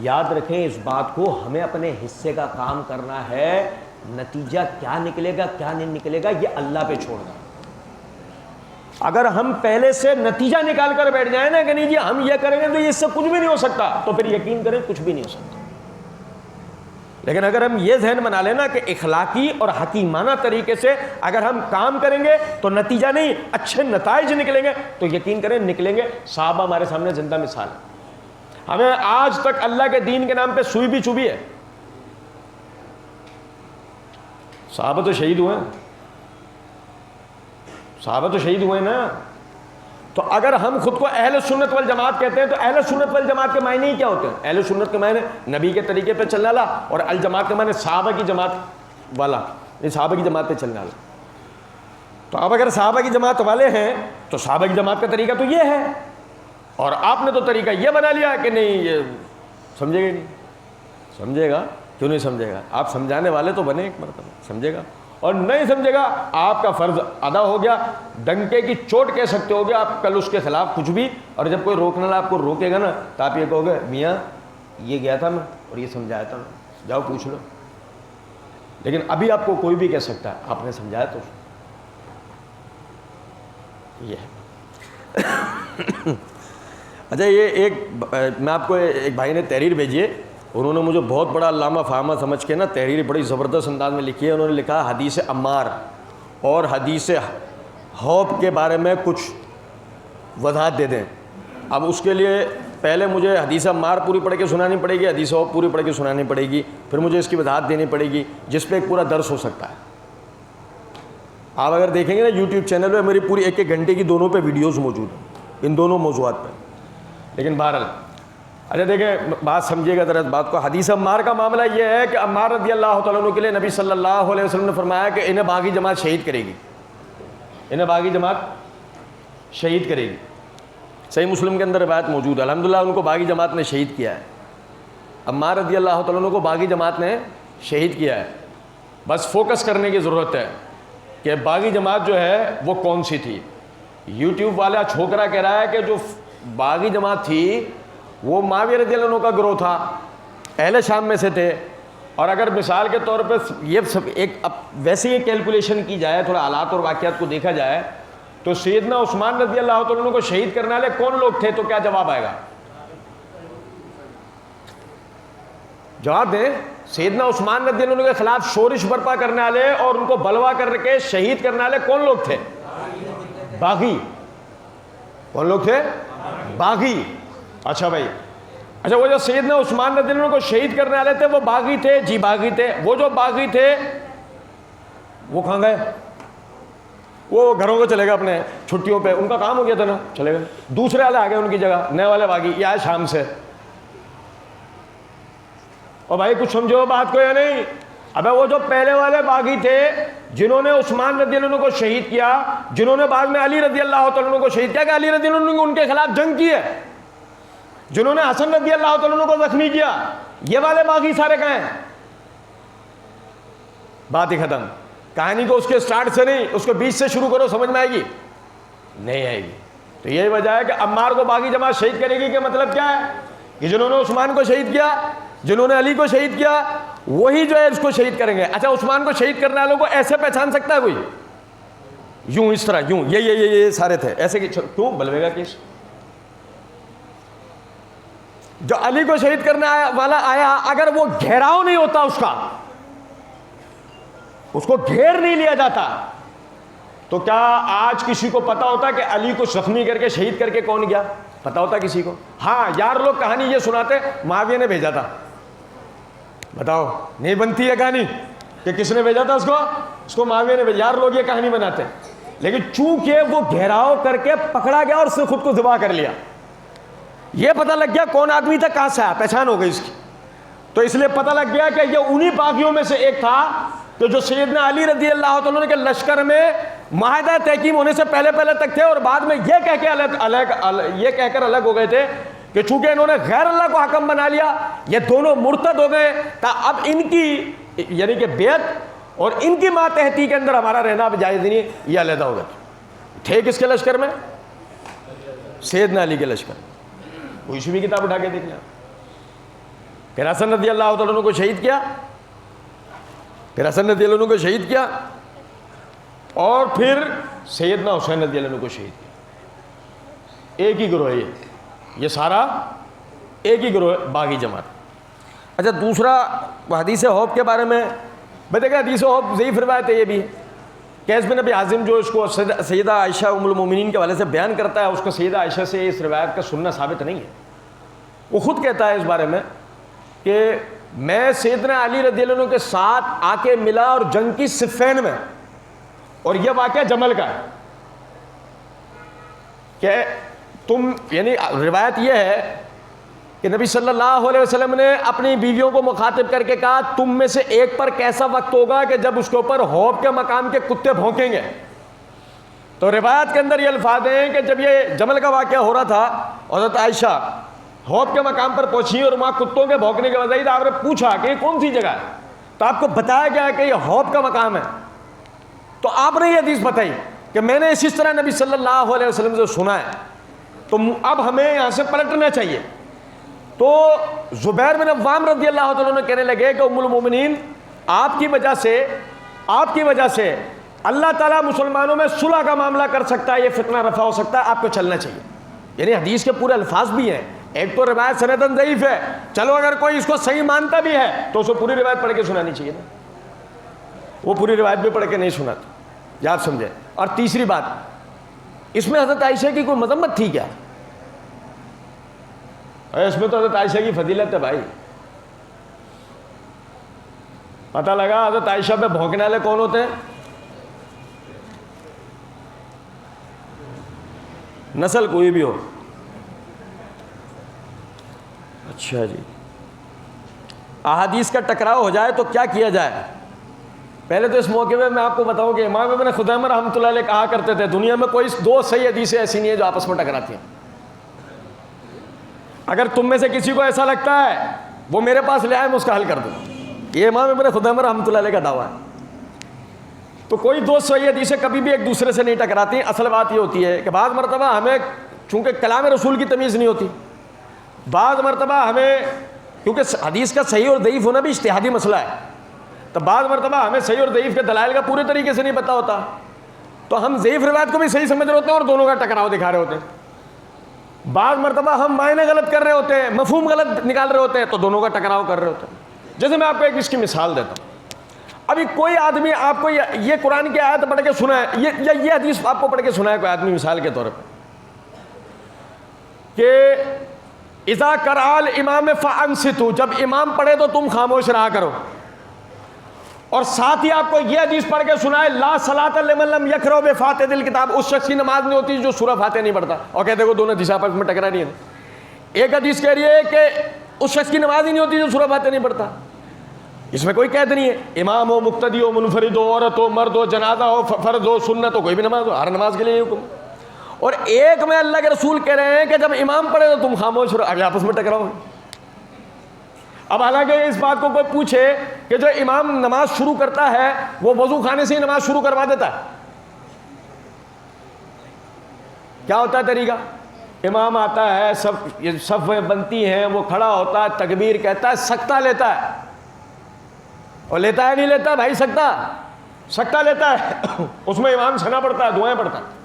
یاد رکھیں اس بات کو، ہمیں اپنے حصے کا کام کرنا ہے، نتیجہ کیا نکلے گا کیا نہیں نکلے گا یہ اللہ پہ چھوڑ دیں۔ اگر ہم پہلے سے نتیجہ نکال کر بیٹھ جائیں نا کہ نہیں جی ہم یہ کریں گے تو اس سے کچھ بھی نہیں ہو سکتا، تو پھر یقین کریں کچھ بھی نہیں ہو سکتا۔ لیکن اگر ہم یہ ذہن بنا لینا کہ اخلاقی اور حکیمانہ طریقے سے اگر ہم کام کریں گے تو نتیجہ نہیں اچھے نتائج نکلیں گے، تو یقین کریں نکلیں گے۔ صحابہ ہمارے سامنے زندہ مثال ہے، ہمیں آج تک اللہ کے دین کے نام پہ سوئی بھی چبھی ہے۔ صحابہ تو شہید ہوئے ہیں، صحابہ تو شہید ہوئے نا۔ تو اگر ہم خود کو اہل سنت والجماعت کہتے ہیں تو اہل سنت والجماعت کے معنی ہی کیا ہوتے ہیں؟ اہل سنت کے معنی نبی کے طریقے پہ چلنے والا، اور الجماعت کے معنی صحابہ کی جماعت والا، صحابہ کی جماعت پہ چلنے والا۔ تو اب اگر صحابہ کی جماعت والے ہیں تو صحابہ کی جماعت کا طریقہ تو یہ ہے، اور آپ نے تو طریقہ یہ بنا لیا کہ نہیں یہ سمجھے گا نہیں، سمجھے گا کیوں نہیں سمجھے گا؟ آپ سمجھانے والے تو بنے ایک مرتبہ، سمجھے گا، اور نہیں سمجھے گا آپ کا فرض ادا ہو گیا، ڈنکے کی چوٹ کہہ سکتے ہو گے آپ کل اس کے خلاف کچھ بھی، اور جب کوئی روکنے والا آپ کو روکے گا نا تو آپ یہ کہو گے میاں یہ گیا تھا میں اور یہ سمجھایا تھا میں، جاؤ پوچھ لو۔ لیکن ابھی آپ کو کوئی بھی کہہ سکتا ہے آپ نے سمجھایا تو یہ ہے۔ اچھا یہ ایک میں آپ کو ایک بھائی نے تحریر بھیجی ہے، انہوں نے مجھے بہت بڑا علامہ فہمہ سمجھ کے نا تحریر بڑی زبردست انداز میں لکھی ہے۔ انہوں نے لکھا حدیث عمار اور حدیث حوب کے بارے میں کچھ وضاحت دے دیں۔ اب اس کے لیے پہلے مجھے حدیث عمار پوری پڑھ کے سنانی پڑے گی، حدیث حوب پوری پڑھ کے سنانی پڑے گی، پھر مجھے اس کی وضاحت دینی پڑے گی جس پہ ایک پورا درس ہو سکتا ہے۔ آپ اگر دیکھیں گے نا یوٹیوب چینل پہ میری پوری ایک گھنٹے کی دونوں پہ ویڈیوز موجود ہیں ان دونوں موضوعات پہ۔ لیکن بہرحال اچھا دیکھیں بات سمجھیے گا ذرا اس بات کو۔ حدیث عمار کا معاملہ یہ ہے کہ عمار رضی اللہ تعالیٰ عنہ کے لیے نبی صلی اللہ علیہ وسلم نے فرمایا کہ انہیں باغی جماعت شہید کرے گی، انہیں باغی جماعت شہید کرے گی۔ صحیح مسلم کے اندر روایت موجود ہے، الحمدللہ ان کو باغی جماعت نے شہید کیا ہے، عمار رضی اللہ تعالیٰ عنہ کو باغی جماعت نے شہید کیا ہے۔ بس فوکس کرنے کی ضرورت ہے کہ باغی جماعت جو ہے وہ کون سی تھی۔ یوٹیوب والا چھوکرا کہہ رہا ہے کہ جو باغی جماعت تھی وہ معاویہ رضی اللہ عنہ کا گروہ تھا، اہل شام میں سے تھے۔ اور اگر مثال کے طور پہ یہ سب ایک ویسے ہی کیلکولیشن کی جائے، تھوڑا حالات اور واقعات کو دیکھا جائے تو سیدنا عثمان رضی اللہ تعالیٰ عنہ کو شہید کرنے والے کون لوگ تھے؟ تو کیا جواب آئے گا؟ جواب دیں۔ سیدنا عثمان رضی اللہ عنہ کے خلاف شورش برپا کرنے والے اور ان کو بلوا کر کے شہید کرنے والے کون لوگ تھے؟ باغی۔ کون لوگ تھے؟ باغی۔ اچھا بھائی، اچھا وہ جو سیدنا عثمان رضی اللہ عنہ کو شہید کرنے والے تھے وہ باغی تھے؟ جی باغی تھے۔ وہ جو باغی تھے وہ کہاں گئے؟ وہ گھروں کو چلے گئے اپنے چھٹیوں پہ، ان کا کام ہو گیا تھا نا، چلے گئے۔ دوسرے والے آ گئے ان کی جگہ، نئے والے باغی، یہ آئے شام سے۔ اور بھائی کچھ سمجھو بات کو یا نہیں؟ ابے وہ جو پہلے والے باغی تھے جنہوں نے عثمان رضی اللہ عنہ کو شہید کیا، جنہوں نے بعد میں علی رضی اللہ تعالیٰ عنہ کو شہید کیا کہ علی رضی اللہ عنہ نے ان کے خلاف جنگ کی ہے، جنہوں نے حسن رضی اللہ تعالیٰ عنہ کو زخمی کیا، یہ والے باغی سارے کہاں ہیں؟ بات ہی ختم۔ کہانی کو اس کے سٹارٹ سے نہیں، اس کو بیچ سے شروع کرو، سمجھ میں آئے گی؟ نہیں آئے گی۔ تو یہی وجہ ہے کہ عمار کو باغی جماعت شہید کرے گی کہ مطلب کیا ہے کہ جنہوں نے عثمان کو شہید کیا، جنہوں نے علی کو شہید کیا، وہی جو ہے اس کو شہید کریں گے۔ اچھا عثمان کو شہید کرنے والوں کو ایسے پہچان سکتا ہے کوئی؟ یوں اس طرح، یوں یہ سارے تھے ایسے، کیوں بلوے گا کس؟ جو علی کو شہید کرنے والا آیا، اگر وہ گھیراؤ نہیں ہوتا اس کو گھیر نہیں لیا جاتا، تو کیا آج کسی کو پتا ہوتا کہ علی کو زخمی کر کے شہید کر کے کون گیا؟ پتا ہوتا کسی کو؟ ہاں یار لوگ کہانی یہ سناتے معاویہ نے بھیجا تھا، بتاؤ نہیں بنتی ہے کہانی کہ کس نے بھیجا تھا اس کو معاویہ نے بھیجا، یار لوگ یہ کہانی بناتے، لیکن چونکہ وہ گھیراؤ کر کے پکڑا گیا اور اس نے خود کو ذبح کر لیا، یہ پتہ لگ گیا کون آدمی تھا، کہاں سے آیا، پہچان ہو گئی اس کی، تو اس لیے پتہ لگ گیا کہ یہ انہی باغیوں میں سے ایک تھا کہ جو سیدنا علی رضی اللہ تعالیٰ عنہ کے لشکر میں معاہدہ تحکیم ہونے سے پہلے تک تھے، اور بعد میں یہ کہہ کر الگ ہو گئے تھے کہ چونکہ انہوں نے غیر اللہ کو حکم بنا لیا، یہ دونوں مرتد ہو گئے، اب ان کی یعنی کہ بیعت اور ان کی ماتحتی کے اندر ہمارا رہنا اب جائز نہیں، یہ علیحدہ ہو گئے تھے کس کے لشکر میں؟ سیدنا علی کے لشکر۔ کوئی سی بھی کتاب اٹھا کے دیکھ لیں، پھر حسن رضی اللہ تعالیٰ عنہ کو شہید کیا، پھر حسن رضی اللہ عنہ کو شہید کیا، اور پھر سیدنا حسین رضی اللہ عنہ کو شہید کیا. ایک ہی گروہ ہے یہ سارا ایک ہی گروہ باغی جماعت. اچھا دوسرا حدیث حوض کے بارے میں بتائے گا. حدیث حوض ضعیف روایت ہے یہ بھی. قیس بن ابی حازم جو اس کو سیدہ عائشہ ام المومنین کے حوالے سے بیان کرتا ہے، اس کو سیدہ عائشہ سے اس روایت کا سننا ثابت نہیں ہے. وہ خود کہتا ہے اس بارے میں کہ میں سیدنا علی رضی اللہ عنہ کے ساتھ آ کے ملا اور جنگ کی صفین میں، اور یہ واقعہ جمل کا ہے کہ تم، یعنی روایت یہ ہے کہ نبی صلی اللہ علیہ وسلم نے اپنی بیویوں کو مخاطب کر کے کہا تم میں سے ایک پر کیسا وقت ہوگا کہ جب اس کے اوپر حوض کے مقام کے کتے بھونکیں گے. تو روایت کے اندر یہ الفاظ ہیں کہ جب یہ جمل کا واقعہ ہو رہا تھا، حضرت عائشہ حوض کے مقام پر پہنچی اور وہاں کتوں کے بھونکنے کے وجہ آپ نے پوچھا کہ یہ کون سی جگہ ہے، تو آپ کو بتایا گیا کہ یہ حوض کا مقام ہے. تو آپ نے یہ حدیث بتائی کہ میں نے اس طرح نبی صلی اللہ علیہ وسلم سے سنا ہے، تو اب ہمیں یہاں سے پلٹنا چاہیے. تو زبیر بن عوام رضی اللہ تعالیٰ عنہ کہنے لگے کہ ام المومنین آپ کی وجہ سے اللہ تعالیٰ مسلمانوں میں صلح کا معاملہ کر سکتا ہے، یہ فتنہ رفع ہو سکتا ہے، آپ کو چلنا چاہیے. یعنی حدیث کے پورے الفاظ بھی ہیں. ایک تو روایت سندن ضعیف ہے، چلو اگر کوئی اس کو صحیح مانتا بھی ہے تو اسے پوری روایت پڑھ کے سنانی چاہیے نا. وہ پوری روایت بھی پڑھ کے نہیں سناتا، یاد سمجھے. اور تیسری بات، اس میں حضرت عائشہ کی کوئی مذمت تھی کیا؟ اس میں تو حضرت عائشہ کی فضیلت ہے بھائی. پتہ لگا حضرت عائشہ پہ بھونکنے والے کون ہوتے ہیں؟ نسل کوئی بھی ہو. اچھا جی، احادیث کا ٹکراؤ ہو جائے تو کیا کیا جائے؟ پہلے تو اس موقع میں میں آپ کو بتاؤں کہ امام ابن خزیمہ رحمۃ اللہ علیہ کہا کرتے تھے دنیا میں کوئی دو صحیح حدیثیں ایسی نہیں ہیں جو آپس میں ٹکراتی ہیں. اگر تم میں سے کسی کو ایسا لگتا ہے وہ میرے پاس لے آئے، میں اس کا حل کر دوں. یہ امام ابن خزیمہ رحمۃ اللہ علیہ کا دعویٰ ہے. تو کوئی دو صحیح حدیثیں کبھی بھی ایک دوسرے سے نہیں ٹکراتی. اصل بات یہ ہوتی ہے کہ بعض مرتبہ ہمیں چونکہ کلام رسول کی تمیز نہیں ہوتی، بعض مرتبہ ہمیں کیونکہ حدیث کا صحیح اور ضعیف ہونا بھی اجتہادی مسئلہ ہے، تو بعض مرتبہ ہمیں صحیح اور ضعیف کے دلائل کا پورے طریقے سے نہیں پتہ ہوتا، تو ہم ضعیف روایت کو بھی صحیح سمجھ رہے ہوتے ہیں اور دونوں کا ٹکراؤ دکھا رہے ہوتے ہیں. بعض مرتبہ ہم معنی غلط کر رہے ہوتے ہیں، مفہوم غلط نکال رہے ہوتے ہیں، تو دونوں کا ٹکراؤ کر رہے ہوتے ہیں. جیسے میں آپ کو ایک اس کی مثال دیتا ہوں. ابھی کوئی آدمی آپ کو یہ قرآن کی آیت پڑھ کے سنا ہے، یہ حدیث آپ کو پڑھ کے سنا ہے کوئی آدمی مثال کے طور پہ کہ اذا قرأ الامام فانصتوا، جب امام پڑھے تو تم خاموش رہا کرو. اور ساتھ ہی آپ کو یہ حدیث پڑھ کے سنا ہے لا صلاۃ لمن لم یقرأ بفاتحۃ الکتاب، اس شخص کی نماز نہیں ہوتی جو سورہ فاتحہ نہیں پڑھتا. اور کہتے ہیں دونوں حدیث آپس میں ٹکرا نہیں ہے. ایک حدیث کہہ رہی ہے کہ اس شخص کی نماز ہی نہیں ہوتی جو سورہ فاتحہ نہیں پڑھتا. اس میں کوئی قید نہیں ہے، امام ہو، مقتدی ہو، منفرد ہو، عورت ہو، مرد ہو، جنازہ ہو، فرض ہو، سنت ہو، کوئی بھی نماز ہو، ہر نماز کے لیے یہ حکم. اور ایک میں اللہ کے رسول کہہ رہے ہیں کہ جب امام پڑھے تو تم خاموش رہو. ابھی آپس میں ٹکراؤ. اب حالانکہ اس بات کو کوئی پوچھے کہ جو امام نماز شروع کرتا ہے وہ وضو خانے سے ہی نماز شروع کروا دیتا ہے. کیا ہوتا ہے طریقہ؟ امام آتا ہے، صف بنتی ہیں، وہ کھڑا ہوتا ہے، تکبیر کہتا ہے، سکتہ لیتا ہے. اور لیتا ہے نہیں لیتا بھائی؟ سکتہ لیتا ہے. اس میں امام سنا پڑتا ہے، دعائیں پڑھتا ہے،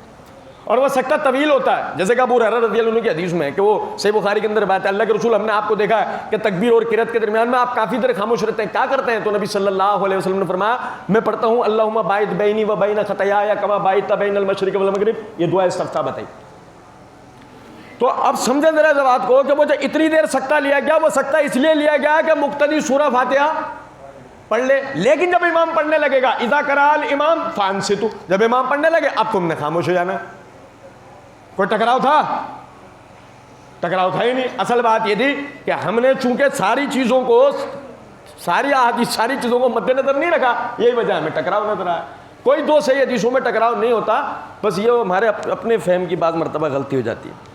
اور وہ سکتہ طویل ہوتا ہے. جیسے کہ ابو ہریرہ رضی اللہ عنہ کی حدیث میں کہ وہ صحیح بخاری کے اندر بات ہے، اللہ کے رسول ہم نے آپ کو دیکھا ہے کہ تکبیر اور قرات کے درمیان میں آپ کافی دیر خاموش رہتے ہیں، کیا کرتے ہیں؟ تو نبی صلی اللہ علیہ وسلم نے فرمایا میں پڑھتا ہوں اللہم باعث بینی و بین خطایا کما باعثت بین المشرق والمغرب. یہ دعا استفتاح بتائی. تو اب سمجھیں ذرا اس بات کو کہ وہ جو اتنی دیر سکتہ لیا گیا، وہ سکتہ اس لیے لیا گیا کہ مقتدی سورہ فاتحہ پڑھ لے. لیکن جب امام پڑھنے لگے گا اذا قرأ الامام فانصتوا، جب امام پڑھنے لگے اب تم نے خاموش ہو جانا. کوئی ٹکراؤ تھا؟ ٹکراؤ تھا ہی نہیں. اصل بات یہ تھی کہ ہم نے چونکہ ساری چیزوں کو مد نظر نہیں رکھا، یہی وجہ ہمیں ٹکراؤ نظر آیا. کوئی دو صحیح حدیثوں میں ٹکراؤ نہیں ہوتا، بس یہ ہمارے اپنے فہم کی بعض مرتبہ غلطی ہو جاتی ہے.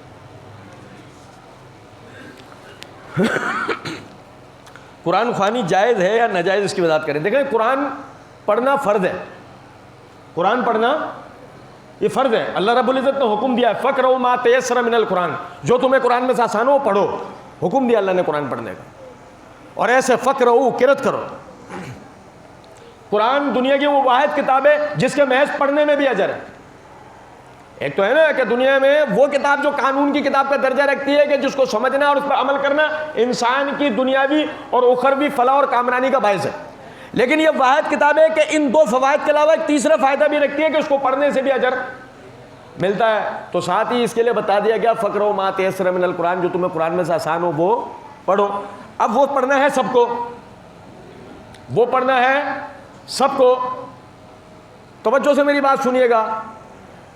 قرآن خوانی جائز ہے یا ناجائز، اس کی وضاحت کریں. دیکھیں قرآن پڑھنا فرض ہے. قرآن پڑھنا یہ فرض ہے. اللہ رب العزت نے حکم دیا فقرؤ ما تیسر من القرآن، جو تمہیں قرآن میں سے آسان ہو پڑھو. حکم دیا اللہ نے قرآن پڑھنے کا. اور ایسے فقرؤ قرأت کرو. قرآن دنیا کی وہ واحد کتاب ہے جس کے محض پڑھنے میں بھی اجر ہے. ایک تو ہے نا کہ دنیا میں وہ کتاب جو قانون کی کتاب کا درجہ رکھتی ہے کہ جس کو سمجھنا اور اس پر عمل کرنا انسان کی دنیاوی اور اخروی فلاح اور کامرانی کا باعث ہے. لیکن یہ واحد کتاب ہے کہ ان دو فوائد کے علاوہ ایک تیسرا فائدہ بھی رکھتی ہے کہ اس کو پڑھنے سے بھی اجر ملتا ہے. تو ساتھ ہی اس کے لیے بتا دیا گیا فقرؤ ما تیسر من القرآن, جو تمہیں قرآن میں سے آسان ہو وہ پڑھو. اب وہ پڑھنا ہے سب کو, وہ پڑھنا ہے سب کو. توجہ سے میری بات سنیے گا.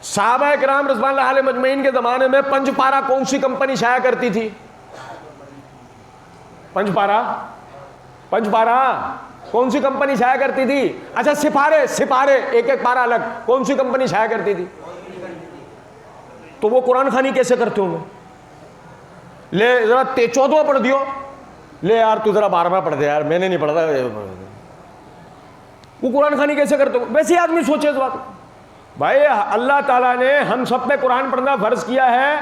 صحابہ کرام رضوان اللہ علیہم اجمعین کے زمانے میں پنج پارا کون سی کمپنی شائع کرتی تھی؟ پنج پارا کون سی کمپنی شائع کرتی تھی؟ اچھا سپارے ایک ایک پارا الگ, کون سی کمپنی شائع کرتی تھی؟ تو وہ قرآن خوانی کیسے کرتے ہوں گے؟ لے ذرا 14واں پڑھ دیو, لے یار تو ذرا 12واں پڑھ دے یار, میں نے نہیں پڑھا. وہ قرآن خوانی کیسے کرتے ہو؟ ویسے ہی آدمی سوچے اس بات کو. بھائی اللہ تعالیٰ نے ہم سب پہ قرآن پڑھنا فرض کیا ہے,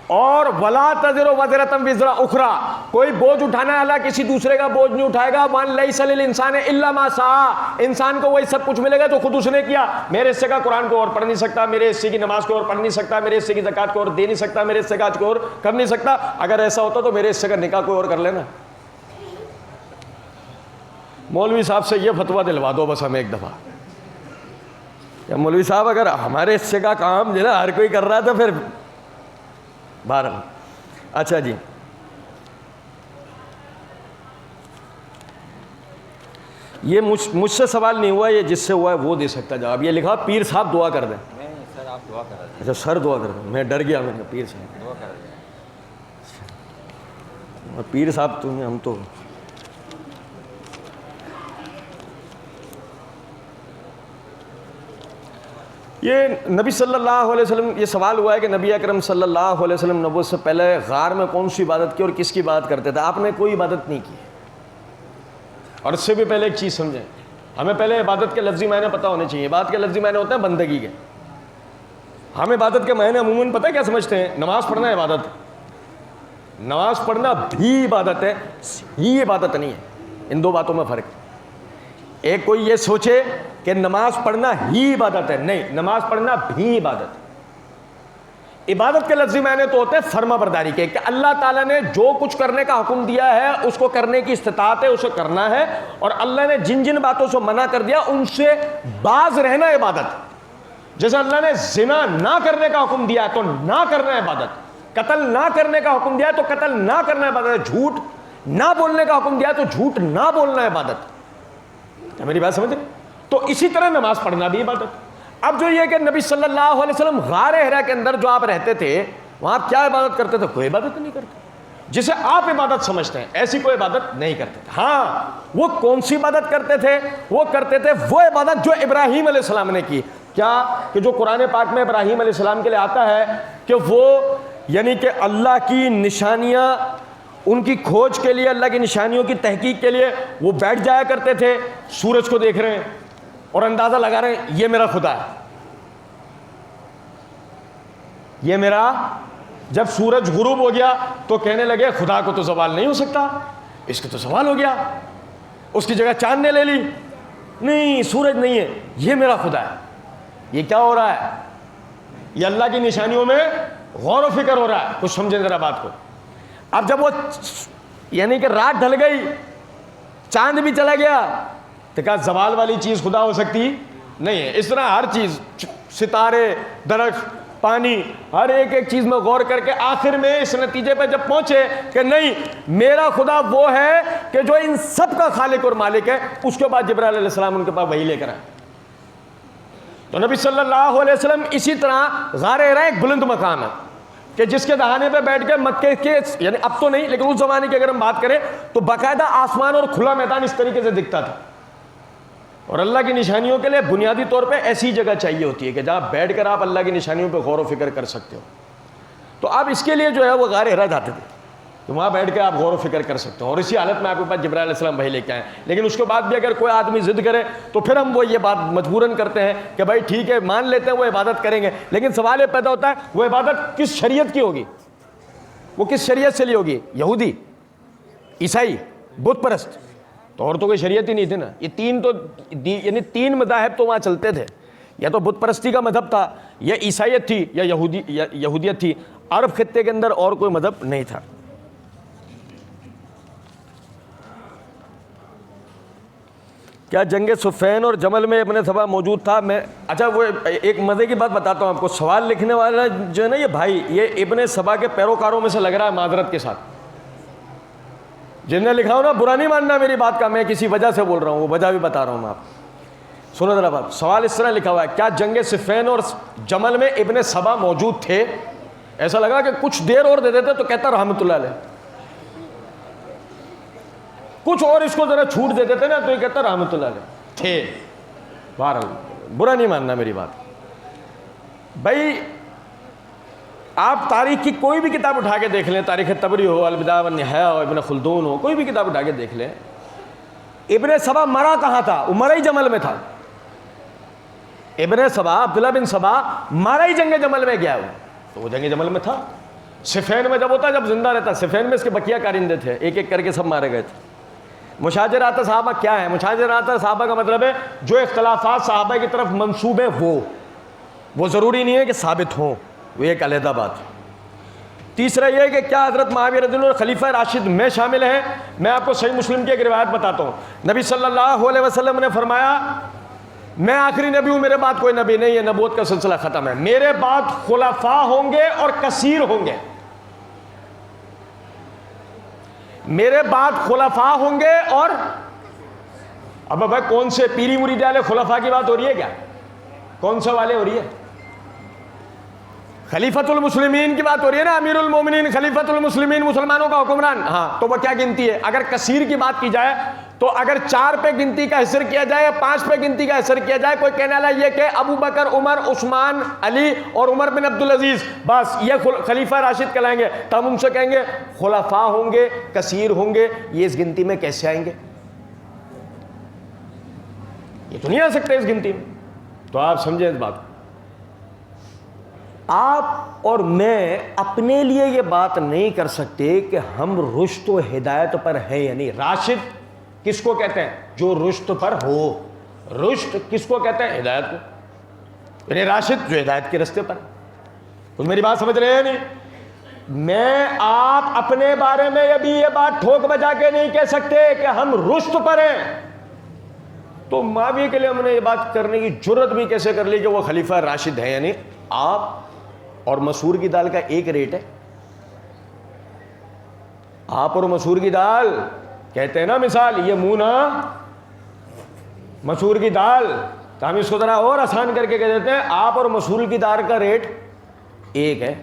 اور ولا تزر وزرۃ وزر اخرى, کوئی بوجھ اٹھانا اللہ کسی دوسرے کا بوجھ نہیں اٹھائے گا. وان لیس للانسان الا ما سعى, انسان کو وہی سب کچھ ملے گا جو خود اس نے کیا. میرے حصے کا قرآن کو اور پڑھ نہیں سکتا, میرے حصے کی نماز کو اور پڑھ نہیں سکتا, میرے حصے کی زکات کو اور دے نہیں سکتا, میرے حصے کا حج کو اور کر نہیں سکتا. اگر ایسا ہوتا تو میرے حصے کا نکاح کوئی اور کر لینا. مولوی صاحب سے یہ فتویٰ دلوا دو بس ہمیں ایک دفعہ, کہ مولوی صاحب اگر ہمارے حصے کا کام جو ہے نا ہر کوئی کر رہا ہے تو پھر بہرحال. اچھا جی, یہ مجھ سے سوال نہیں ہوا, یہ جس سے ہوا ہے وہ دے سکتا جواب. یہ لکھا پیر صاحب دعا کر دیں. سر آپ دعا کر دیں. اچھا سر دعا کر دیں, میں ڈر گیا, میں نے کہا پیر صاحب دعا کر دیں. اور پیر صاحب تو ہم تو یہ نبی صلی اللہ علیہ وسلم, یہ سوال ہوا ہے کہ نبی اکرم صلی اللہ علیہ وسلم نبوت سے پہلے غار میں کون سی عبادت کی اور کس کی عبادت کرتے تھے؟ آپ نے کوئی عبادت نہیں کی. اور اس سے بھی پہلے ایک چیز سمجھیں, ہمیں پہلے عبادت کے لفظی معنی پتہ ہونے چاہیے. عبادت کے لفظی معنی ہوتے ہیں بندگی کے. ہم عبادت کے معنی عموماً پتہ کیا سمجھتے ہیں؟ نماز پڑھنا ہے عبادت, نماز پڑھنا بھی عبادت ہے, ہی عبادت نہیں ہے. ان دو باتوں میں فرق ہے. ایک کوئی یہ سوچے کہ نماز پڑھنا ہی عبادت ہے, نہیں, نماز پڑھنا بھی عبادت ہے. عبادت کے لفظی معنی تو ہوتے ہیں فرما برداری کے, کہ اللہ تعالیٰ نے جو کچھ کرنے کا حکم دیا ہے اس کو کرنے کی استطاعت ہے, اسے کرنا ہے, اور اللہ نے جن جن باتوں سے منع کر دیا ان سے باز رہنا عبادت. جیسے اللہ نے زنا نہ کرنے کا حکم دیا ہے تو نہ کرنا عبادت, قتل نہ کرنے کا حکم دیا ہے تو قتل نہ کرنا عبادت, جھوٹ نہ بولنے کا حکم دیا ہے تو جھوٹ نہ بولنا عبادت. کیا میری بات سمجھ رہے؟ تو اسی طرح نماز پڑھنا بھی عبادت. اب جو یہ کہ نبی صلی اللہ علیہ وسلم غار حرا کے اندر جو آپ رہتے تھے وہاں آپ کیا عبادت کرتے تھے؟ کوئی عبادت نہیں کرتے. جسے آپ عبادت سمجھتے ہیں ایسی کوئی عبادت نہیں کرتے تھے. ہاں, وہ کون سی عبادت کرتے تھے؟ وہ کرتے تھے وہ عبادت جو ابراہیم علیہ السلام نے کی. کیا کہ جو قرآن پاک میں ابراہیم علیہ السلام کے لیے آتا ہے کہ وہ یعنی کہ اللہ کی نشانیاں, ان کی کھوج کے لیے, اللہ کی نشانیوں کی تحقیق کے لیے وہ بیٹھ جایا کرتے تھے, سورج کو دیکھ رہے ہیں اور اندازہ لگا رہے ہیں یہ میرا خدا ہے, یہ میرا. جب سورج غروب ہو گیا تو کہنے لگے خدا کو تو زوال نہیں ہو سکتا, اس کو تو زوال ہو گیا, اس کی جگہ چاند نے لے لی. نہیں, سورج نہیں ہے, یہ میرا خدا ہے. یہ کیا ہو رہا ہے؟ یہ اللہ کی نشانیوں میں غور و فکر ہو رہا ہے. کچھ سمجھیں ذرا بات کو. اب جب وہ یعنی کہ رات ڈھل گئی, چاند بھی چلا گیا, تو کہا زوال والی چیز خدا ہو سکتی نہیں ہے. اس طرح ہر چیز, ستارے, درخت, پانی, ہر ایک ایک چیز میں غور کر کے آخر میں اس نتیجے پہ جب پہنچے کہ نہیں, میرا خدا وہ ہے کہ جو ان سب کا خالق اور مالک ہے. اس کے بعد جبرائیل علیہ السلام ان کے پاس وحی لے کر آئے. تو نبی صلی اللہ علیہ وسلم اسی طرح غار حرا ایک بلند مقام ہے کہ جس کے دہانے پہ بیٹھ کے مکے کے, یعنی اب تو نہیں لیکن اس زمانے کی اگر ہم بات کریں تو باقاعدہ آسمان اور کھلا میدان اس طریقے سے دکھتا تھا. اور اللہ کی نشانیوں کے لیے بنیادی طور پہ ایسی جگہ چاہیے ہوتی ہے کہ جہاں بیٹھ کر آپ اللہ کی نشانیوں پہ غور و فکر کر سکتے ہو. تو آپ اس کے لیے جو ہے وہ غار حرا جاتے تھے, تو وہاں بیٹھ کے آپ غور و فکر کر سکتے ہو, اور اسی حالت میں آپ کے پاس جبرائیل علیہ السلام وحی لے کے آئے. لیکن اس کے بعد بھی اگر کوئی آدمی ضد کرے تو پھر ہم وہ یہ بات مجبوراً کرتے ہیں کہ بھائی ٹھیک ہے, مان لیتے ہیں وہ عبادت کریں گے, لیکن سوال یہ پیدا ہوتا ہے وہ عبادت کس شریعت کی ہوگی, وہ کس شریعت سے لی ہوگی؟ یہودی, عیسائی, بت پرست، تو اور تو کوئی شریعت ہی نہیں تھی نا. یہ تین تو یعنی تین مذاہب تو وہاں چلتے تھے. یا تو بت پرستی کا مذہب تھا، یا عیسائیت تھی، یا یہودیت تھی. عرب خطے کے اندر اور کوئی مذہب نہیں تھا. کیا جنگ صفین اور جمل میں ابن سبا موجود تھا؟ میں اچھا وہ ایک مزے کی بات بتاتا ہوں آپ کو. سوال لکھنے والا جو ہے نا یہ بھائی، یہ ابن سبا کے پیروکاروں میں سے لگ رہا ہے معذرت کے ساتھ. جن نے لکھا ہو نا برا نہیں ماننا میری بات کا، میں کسی وجہ سے بول رہا ہوں، وہ وجہ بھی بتا رہا ہوں میں آپ. سنو ذرا بات. سوال اس طرح لکھا ہوا ہے، کیا جنگ صفین اور جمل میں ابن سبا موجود تھے؟ ایسا لگا کہ کچھ دیر اور دے دیتے تو کہتا رحمۃ اللہ علیہ، کچھ اور اس کو ذرا چھوٹ دے دیتے نا تو یہ کہتا رحمۃ اللہ علیہ تھے. بہرحال برا نہیں ماننا میری بات. بھائی آپ تاریخ کی کوئی بھی کتاب اٹھا کے دیکھ لیں، تاریخ طبری ہو، البدایہ والنہایہ ہو، ابن خلدون ہو، کوئی بھی کتاب اٹھا کے دیکھ لیں، ابن سبا مرا کہاں تھا؟ وہ مرا ہی جمل میں تھا. ابن سبا، عبداللہ بن سبا مرا ہی جنگ جمل میں گیا ہوا، تو وہ جنگ جمل میں تھا. صفین میں جب ہوتا جب زندہ رہتا، صفین میں اس کے بقیہ کارندے تھے، ایک ایک کر کے سب مارے گئے تھے. مشاجرات صحابہ کیا ہے؟ مشاجرات صحابہ کا مطلب ہے جو اختلافات صحابہ کی طرف منسوب ہیں وہ ضروری نہیں ہے کہ ثابت ہوں، وہ ایک علیحدہ بات. تیسرا یہ ہے کہ کیا حضرت معاویہ رضی اللہ عنہ خلیفہ راشد میں شامل ہیں؟ میں آپ کو صحیح مسلم کی ایک روایت بتاتا ہوں. نبی صلی اللہ علیہ وسلم نے فرمایا میں آخری نبی ہوں، میرے بعد کوئی نبی نہیں ہے، نبوت کا سلسلہ ختم ہے. میرے بعد خلفاء ہوں گے اور کثیر ہوں گے. میرے بعد خلفاء ہوں گے اور اب بھائی کون سے پیری مرید والے خلفاء کی بات ہو رہی ہے کیا؟ کون سے والے ہو رہی ہے؟ خلیفۃ المسلمین کی بات ہو رہی ہے نا، امیر المومنین خلیفۃ المسلمین، مسلمانوں کا حکمران. ہاں تو وہ کیا گنتی ہے؟ اگر کثیر کی بات کی جائے تو اگر 4 پہ گنتی کا حصر کیا جائے یا 5 پہ گنتی کا حصر کیا جائے، کوئی کہنے والا یہ کہ ابو بکر، عمر، عثمان، علی اور عمر بن عبدالعزیز بس یہ خلیفہ راشد کہلائیں گے، تو ہم ان سے کہیں گے خلفاء ہوں گے، کثیر ہوں گے، یہ اس گنتی میں کیسے آئیں گے؟ یہ تو نہیں آ سکتے اس گنتی میں. تو آپ سمجھیں اس بات کو. آپ اور میں اپنے لیے یہ بات نہیں کر سکتے کہ ہم رشد و ہدایت پر ہیں یا نہیں. راشد کس کو کہتے ہیں؟ جو رشد پر ہو. رشد کس کو کہتے ہیں؟ ہدایت کو. یعنی راشد جو ہدایت کے راستے پر. تو میری بات سمجھ رہے ہیں نہیں؟ میں آپ اپنے بارے میں یہ بات ٹھوک بجا کے نہیں کہہ سکتے کہ ہم رشد پر ہیں. تو معاویہ کے لیے ہم نے یہ بات کرنے کی جرت بھی کیسے کر لی کہ وہ خلیفہ راشد ہے؟ یعنی آپ اور مسور کی دال کا ایک ریٹ ہے. آپ اور مسور کی دال کہتے ہیں نا، مثال یہ منہ نا مسور کی دال، تو ہم اس کو ذرا اور آسان کر کے کہہ دیتے ہیں آپ اور مسور کی دال کا ریٹ ایک ہے.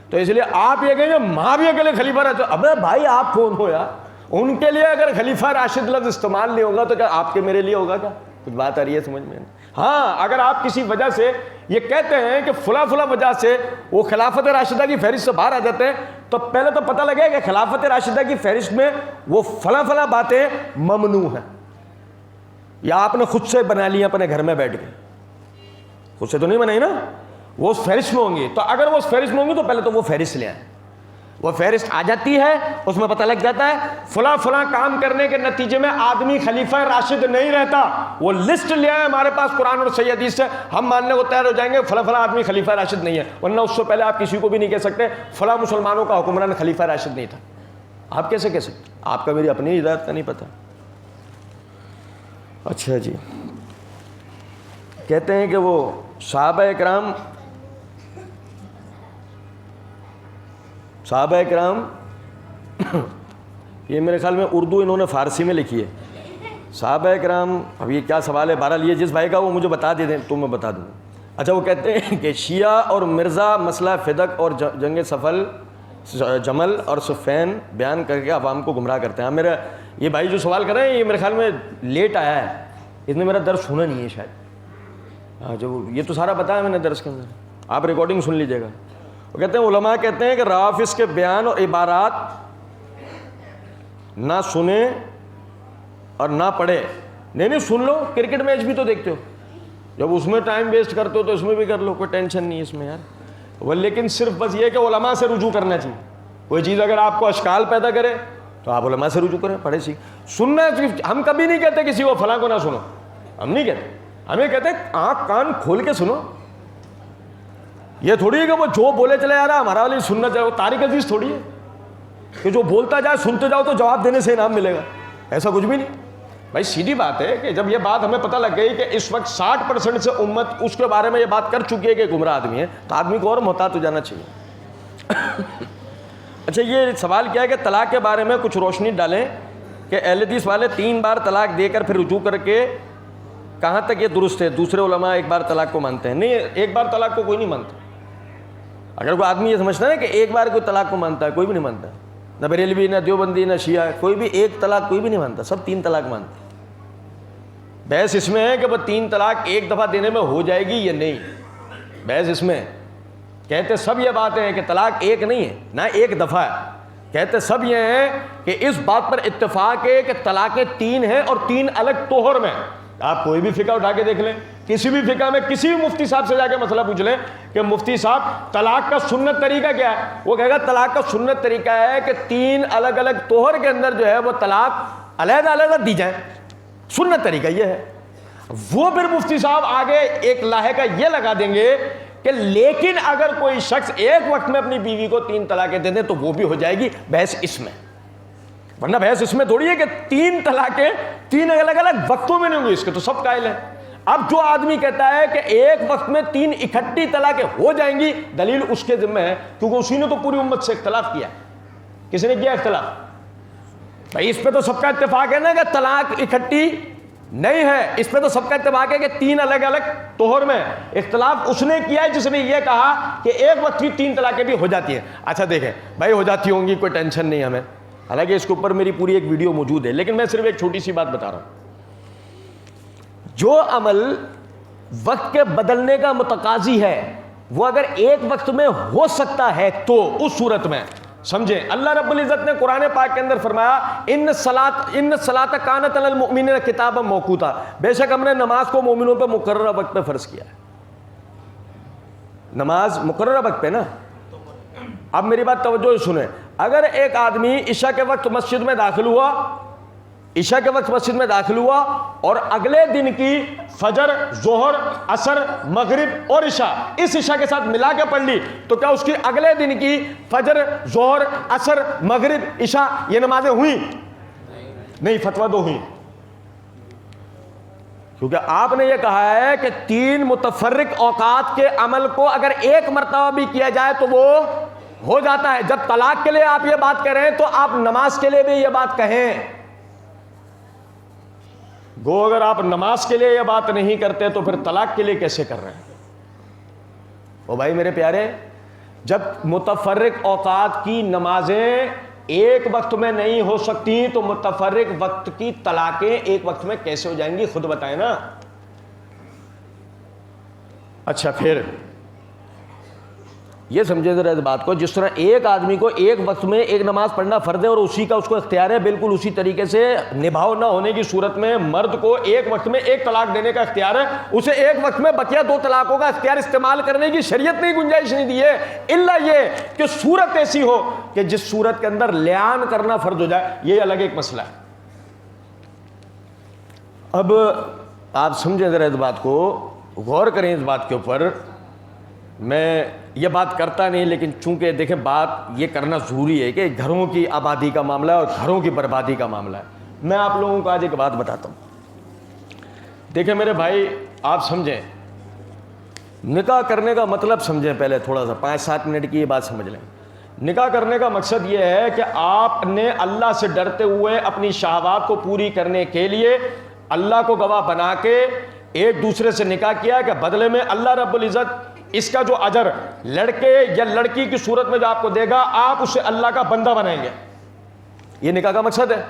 تو اس لیے آپ یہ کہیں گے معاویہ کے لیے خلیفہ راشد. ابے بھائی آپ کون ہو یار؟ ان کے لیے اگر خلیفہ راشد لفظ استعمال نہیں ہوگا تو کیا آپ کے میرے لیے ہوگا کیا؟ کچھ بات آ رہی ہے سمجھ میں؟ ہاں اگر آپ کسی وجہ سے یہ کہتے ہیں کہ فلاں وجہ سے وہ خلافت راشدہ کی فہرست سے باہر آ جاتے ہیں، تو پہلے تو پتہ لگے کہ خلافت راشدہ کی فہرست میں وہ فلاں باتیں ممنوع ہیں، یا آپ نے خود سے بنا لی اپنے گھر میں بیٹھ کے. خود سے تو نہیں بنائی نا، وہ اس فہرست میں ہوں گی. تو اگر وہ اس فہرست میں ہوں گی تو پہلے تو وہ فہرست لے آئیں. وہ فہرست آ جاتی ہے، اس میں پتہ لگ جاتا ہے فلاں کام کرنے کے نتیجے میں آدمی خلیفہ راشد نہیں رہتا. وہ لسٹ لے آئے ہمارے پاس قرآن اور صحیح حدیث سے، ہم ماننے کو تیار ہو جائیں گے فلاں آدمی خلیفہ راشد نہیں ہے. ورنہ اس سے پہلے آپ کسی کو بھی نہیں کہہ سکتے فلاں مسلمانوں کا حکمران خلیفہ راشد نہیں تھا. آپ کیسے کہہ سکتے؟ آپ کا میری اپنی ہدایت کا نہیں پتہ. اچھا جی، کہتے ہیں کہ وہ صحابہ اکرام یہ میرے خیال میں اردو انہوں نے فارسی میں لکھی ہے. صحابہ اکرام، اب یہ کیا سوال ہے؟ بہرحال یہ جس بھائی کا وہ مجھے بتا دے دیں تو میں بتا دوں. اچھا وہ کہتے ہیں کہ شیعہ اور مرزا مسئلہ فدق اور جنگ سفل جمل اور صفین بیان کر کے عوام کو گمراہ کرتے ہیں. میرا یہ بھائی جو سوال کر رہے ہیں یہ میرے خیال میں لیٹ آیا ہے، اس نے میرا درس سنا نہیں ہے شاید. ہاں جو یہ تو سارا بتایا میں نے درس کے اندر، آپ ریکارڈنگ سن لیجیے گا. وہ کہتے ہیں علماء کہتے ہیں کہ رافض کے بیان اور عبارات نہ سنیں اور نہ پڑھے. نہیں سن لو، کرکٹ میچ بھی تو دیکھتے ہو، جب اس میں ٹائم ویسٹ کرتے ہو تو اس میں بھی کر لو، کوئی ٹینشن نہیں ہے اس میں یار. وہ لیکن صرف بس یہ کہ علماء سے رجوع کرنا چاہیے. کوئی چیز اگر آپ کو اشکال پیدا کرے تو آپ علماء سے رجوع کریں, پڑھے سی سننا. ہم کبھی نہیں کہتے کسی کو فلاں کو نہ سنو, ہم نہیں کہتے, ہمیں کہتے آنکھ کان کھول کے سنو. یہ تھوڑی ہے کہ وہ جو بولے چلے جا رہا ہمارا والی سننا چاہے, وہ طارق عزیز تھوڑی ہے کہ جو بولتا جائے سنتے جاؤ تو جواب دینے سے انعام ملے گا, ایسا کچھ بھی نہیں. بھائی سیدھی بات ہے کہ جب یہ بات ہمیں پتہ لگ گئی کہ اس وقت 60% سے امت اس کے بارے میں یہ بات کر چکی ہے کہ گمراہ آدمی ہے, تو آدمی کو اور محتاط ہو جانا چاہیے. اچھا یہ سوال کیا ہے کہ طلاق کے بارے میں کچھ روشنی ڈالیں کہ اہل حدیث والے 3 بار طلاق دے کر پھر رجوع کر کے کہاں تک یہ درست ہے؟ دوسرے علماء 1 بار طلاق کو مانتے ہیں. نہیں, 1 بار طلاق کو کوئی نہیں مانتا. اگر کوئی آدمی یہ سمجھتا ہے کہ 1 بار کوئی طلاق کو مانتا ہے, کوئی بھی نہیں مانتا. نہ بریلوی, نہ دیوبندی, نہ شیعہ, کوئی بھی 1 طلاق کوئی بھی نہیں مانتا, سب 3 طلاق مانتے. بحث اس میں ہے کہ وہ 3 طلاق 1 دفعہ دینے میں ہو جائے گی یا نہیں. بحث اس میں کہتے سب یہ بات ہے کہ طلاق 1 نہیں ہے, نہ 1 دفعہ ہے. کہتے سب یہ ہیں کہ اس بات پر اتفاق ہے کہ طلاقیں 3 ہیں اور 3 الگ طہر میں. آپ کوئی بھی فقہ اٹھا کے دیکھ لیں, کسی بھی فقہ میں کسی بھی مفتی صاحب سے جا کے مسئلہ پوچھ لیں کہ مفتی صاحب طلاق کا سنت طریقہ کیا ہے, وہ کہے گا طلاق کا سنت طریقہ ہے کہ 3 الگ الگ طہر کے اندر جو ہے وہ طلاق علیحدہ علیحدہ دی جائیں. سنت طریقہ یہ ہے. وہ پھر مفتی صاحب آگے ایک لاحقہ یہ لگا دیں گے کہ لیکن اگر کوئی شخص ایک وقت میں اپنی بیوی کو 3 طلاقیں دے دیں تو وہ بھی ہو جائے گی. بحث اس میں, ورنہ بحث اس میں تھوڑی ہے کہ 3 طلاقیں 3 الگ الگ وقتوں میں نہیں ہوں گی, اس کے تو سب قائل ہیں. اب جو آدمی کہتا ہے کہ ایک وقت میں 3 اکٹھی طلاقیں ہو جائیں گی, دلیل اس کے ذمہ ہے کیونکہ اسی نے تو پوری امت سے اختلاف کیا. کس نے کیا اختلاف؟ بھائی اس پہ تو سب کا اتفاق ہے نا کہ طلاق اکٹھی نہیں ہے. اس پہ تو سب کا اتفاق ہے کہ 3 الگ الگ طہر میں. اختلاف اس نے کیا ہے جس نے یہ کہا کہ ایک وقت کی 3 طلاقیں بھی ہو جاتی ہیں. اچھا دیکھیں بھائی, ہو جاتی ہوں گی, کوئی ٹینشن نہیں ہمیں, حالانکہ اس کے اوپر میری پوری ایک ویڈیو موجود ہے, لیکن میں صرف ایک چھوٹی سی بات بتا رہا ہوں. جو عمل وقت کے بدلنے کا متقاضی ہے وہ اگر ایک وقت میں ہو سکتا ہے تو اس صورت میں سمجھیں, اللہ رب العزت نے قرآن پاک کے اندر فرمایا ان الصلاۃ کانت علی المؤمنین کتابا موقوتا, بے شک ہم نے نماز کو مومنوں پہ مقررہ وقت پہ فرض کیا ہے. نماز مقررہ وقت پہ نا. اب میری بات توجہ سے سنیں, اگر ایک آدمی عشاء کے وقت مسجد میں داخل ہوا اور اگلے دن کی فجر, ظہر, عصر, مغرب اور عشاء اس عشاء کے ساتھ ملا کے پڑھ لی, تو کیا اس کی اگلے دن کی فجر, ظہر, عصر, مغرب, عشاء یہ نمازیں ہوئیں؟ نہیں, فتویٰ دو ہوئیں. کیونکہ آپ نے یہ کہا ہے کہ 3 متفرق اوقات کے عمل کو اگر ایک مرتبہ بھی کیا جائے تو وہ ہو جاتا ہے. جب طلاق کے لیے آپ یہ بات کہہ رہے ہیں تو آپ نماز کے لیے بھی یہ بات کہیں. گو اگر آپ نماز کے لیے یہ بات نہیں کرتے تو پھر طلاق کے لیے کیسے کر رہے ہیں؟ او بھائی میرے پیارے, جب متفرق اوقات کی نمازیں ایک وقت میں نہیں ہو سکتی تو متفرق وقت کی طلاقیں ایک وقت میں کیسے ہو جائیں گی؟ خود بتائیں نا. اچھا پھر یہ سمجھے ذرا اس بات کو, جس طرح ایک آدمی کو ایک وقت میں ایک نماز پڑھنا فرض ہے اور اسی کا اس کو اختیار ہے, بالکل اسی طریقے سے نبھاؤ نہ ہونے کی صورت میں مرد کو ایک وقت میں 1 طلاق دینے کا اختیار ہے, اسے ایک وقت میں بقیہ 2 طلاقوں کا اختیار استعمال کرنے کی شریعت نے گنجائش نہیں دی ہے, الا یہ کہ صورت ایسی ہو کہ جس صورت کے اندر لعان کرنا فرض ہو جائے. یہ الگ ایک مسئلہ ہے. اب آپ سمجھیں ذرا اس بات کو, غور کریں اس بات کے اوپر. میں یہ بات کرتا نہیں, لیکن چونکہ دیکھیں بات یہ کرنا ضروری ہے کہ گھروں کی آبادی کا معاملہ ہے اور گھروں کی بربادی کا معاملہ ہے. میں آپ لوگوں کو آج ایک بات بتاتا ہوں. دیکھیں میرے بھائی, آپ سمجھیں, نکاح کرنے کا مطلب سمجھیں. پہلے تھوڑا سا 5-7 منٹ کی یہ بات سمجھ لیں. نکاح کرنے کا مقصد یہ ہے کہ آپ نے اللہ سے ڈرتے ہوئے اپنی شہوات کو پوری کرنے کے لیے اللہ کو گواہ بنا کے ایک دوسرے سے نکاح کیا کہ بدلے میں اللہ رب العزت اس کا جو اجر لڑکے یا لڑکی کی صورت میں جو آپ کو دے گا, آپ اسے اللہ کا بندہ بنائیں گے. یہ نکاح کا مقصد ہے,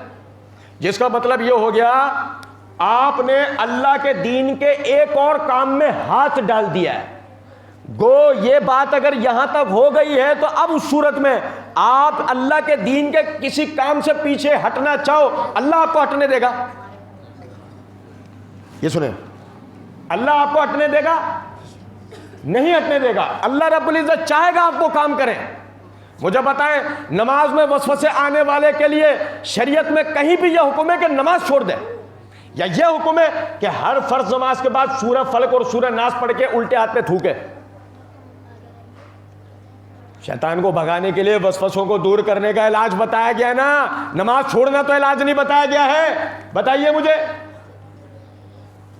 جس کا مطلب یہ ہو گیا آپ نے اللہ کے دین کے ایک اور کام میں ہاتھ ڈال دیا ہے. گو یہ بات اگر یہاں تک ہو گئی ہے تو اب اس صورت میں آپ اللہ کے دین کے کسی کام سے پیچھے ہٹنا چاہو, اللہ آپ کو ہٹنے دے گا؟ یہ سنیں, اللہ آپ کو ہٹنے دے گا؟ نہیں ہٹنے دے گا. اللہ رب العزت چاہے گا آپ کو کام کریں, مجھے بتائیں نماز میں وسوسے آنے والے کے لیے شریعت میں کہیں بھی یہ حکم ہے کہ نماز چھوڑ دے، یا یہ حکم ہے کہ ہر فرض نماز کے بعد سورہ فلق اور سورہ ناس پڑھ کے الٹے ہاتھ پہ تھوکے؟ شیطان کو بھگانے کے لیے وسوسوں کو دور کرنے کا علاج بتایا گیا ہے نا، نماز چھوڑنا تو علاج نہیں بتایا گیا ہے۔ بتائیے مجھے،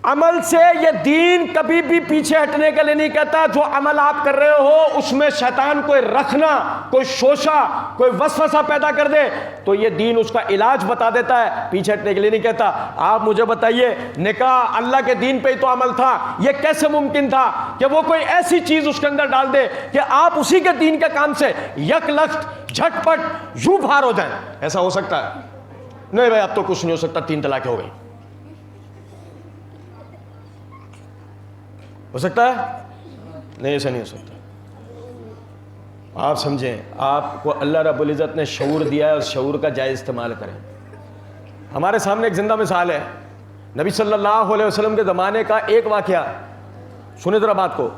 عمل سے یہ دین کبھی بھی پیچھے ہٹنے کے لیے نہیں کہتا۔ جو عمل آپ کر رہے ہو اس میں شیطان کوئی رکھنا، کوئی شوشہ، کوئی وسوسہ پیدا کر دے تو یہ دین اس کا علاج بتا دیتا ہے، پیچھے ہٹنے کے لیے نہیں کہتا۔ آپ مجھے بتائیے، نکاح اللہ کے دین پہ ہی تو عمل تھا، یہ کیسے ممکن تھا کہ وہ کوئی ایسی چیز اس کے اندر ڈال دے کہ آپ اسی کے دین کے کام سے یک لخت جھٹ پٹ یوں باہر ہو جائیں؟ ایسا ہو سکتا ہے؟ نہیں بھائی، اب تو کچھ نہیں ہو سکتا، 3 طلاقیں ہو گئی۔ ہو سکتا ہے؟ نہیں، ایسا نہیں ہو سکتا۔ آپ سمجھیں، آپ کو اللہ رب العزت نے شعور دیا ہے، اس شعور کا جائز استعمال کریں۔ ہمارے سامنے ایک زندہ مثال ہے، نبی صلی اللہ علیہ وسلم کے زمانے کا ایک واقعہ، سنیں ذرا بات کو۔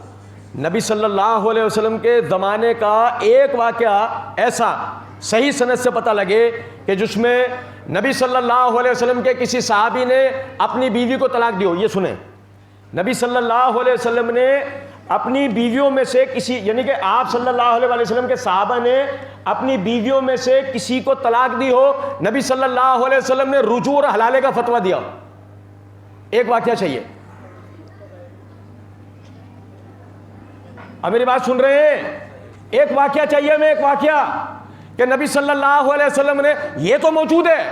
نبی صلی اللہ علیہ وسلم کے زمانے کا ایک واقعہ ایسا صحیح سند سے پتہ لگے کہ جس میں نبی صلی اللہ علیہ وسلم کے کسی صحابی نے اپنی بیوی کو طلاق دی ہو۔ یہ سنیں، نبی صلی اللہ علیہ وسلم نے اپنی بیویوں میں سے کسی، یعنی کہ آپ صلی اللہ علیہ وسلم کے صحابہ نے اپنی بیویوں میں سے کسی کو طلاق دی ہو، نبی صلی اللہ علیہ وسلم نے رجوع اور حلالے کا فتویٰ دیا ہو۔ ایک واقعہ چاہیے، اب میری بات سن رہے ہیں؟ ایک واقعہ چاہیے ہمیں، ایک واقعہ کہ نبی صلی اللہ علیہ وسلم نے، یہ تو موجود ہے،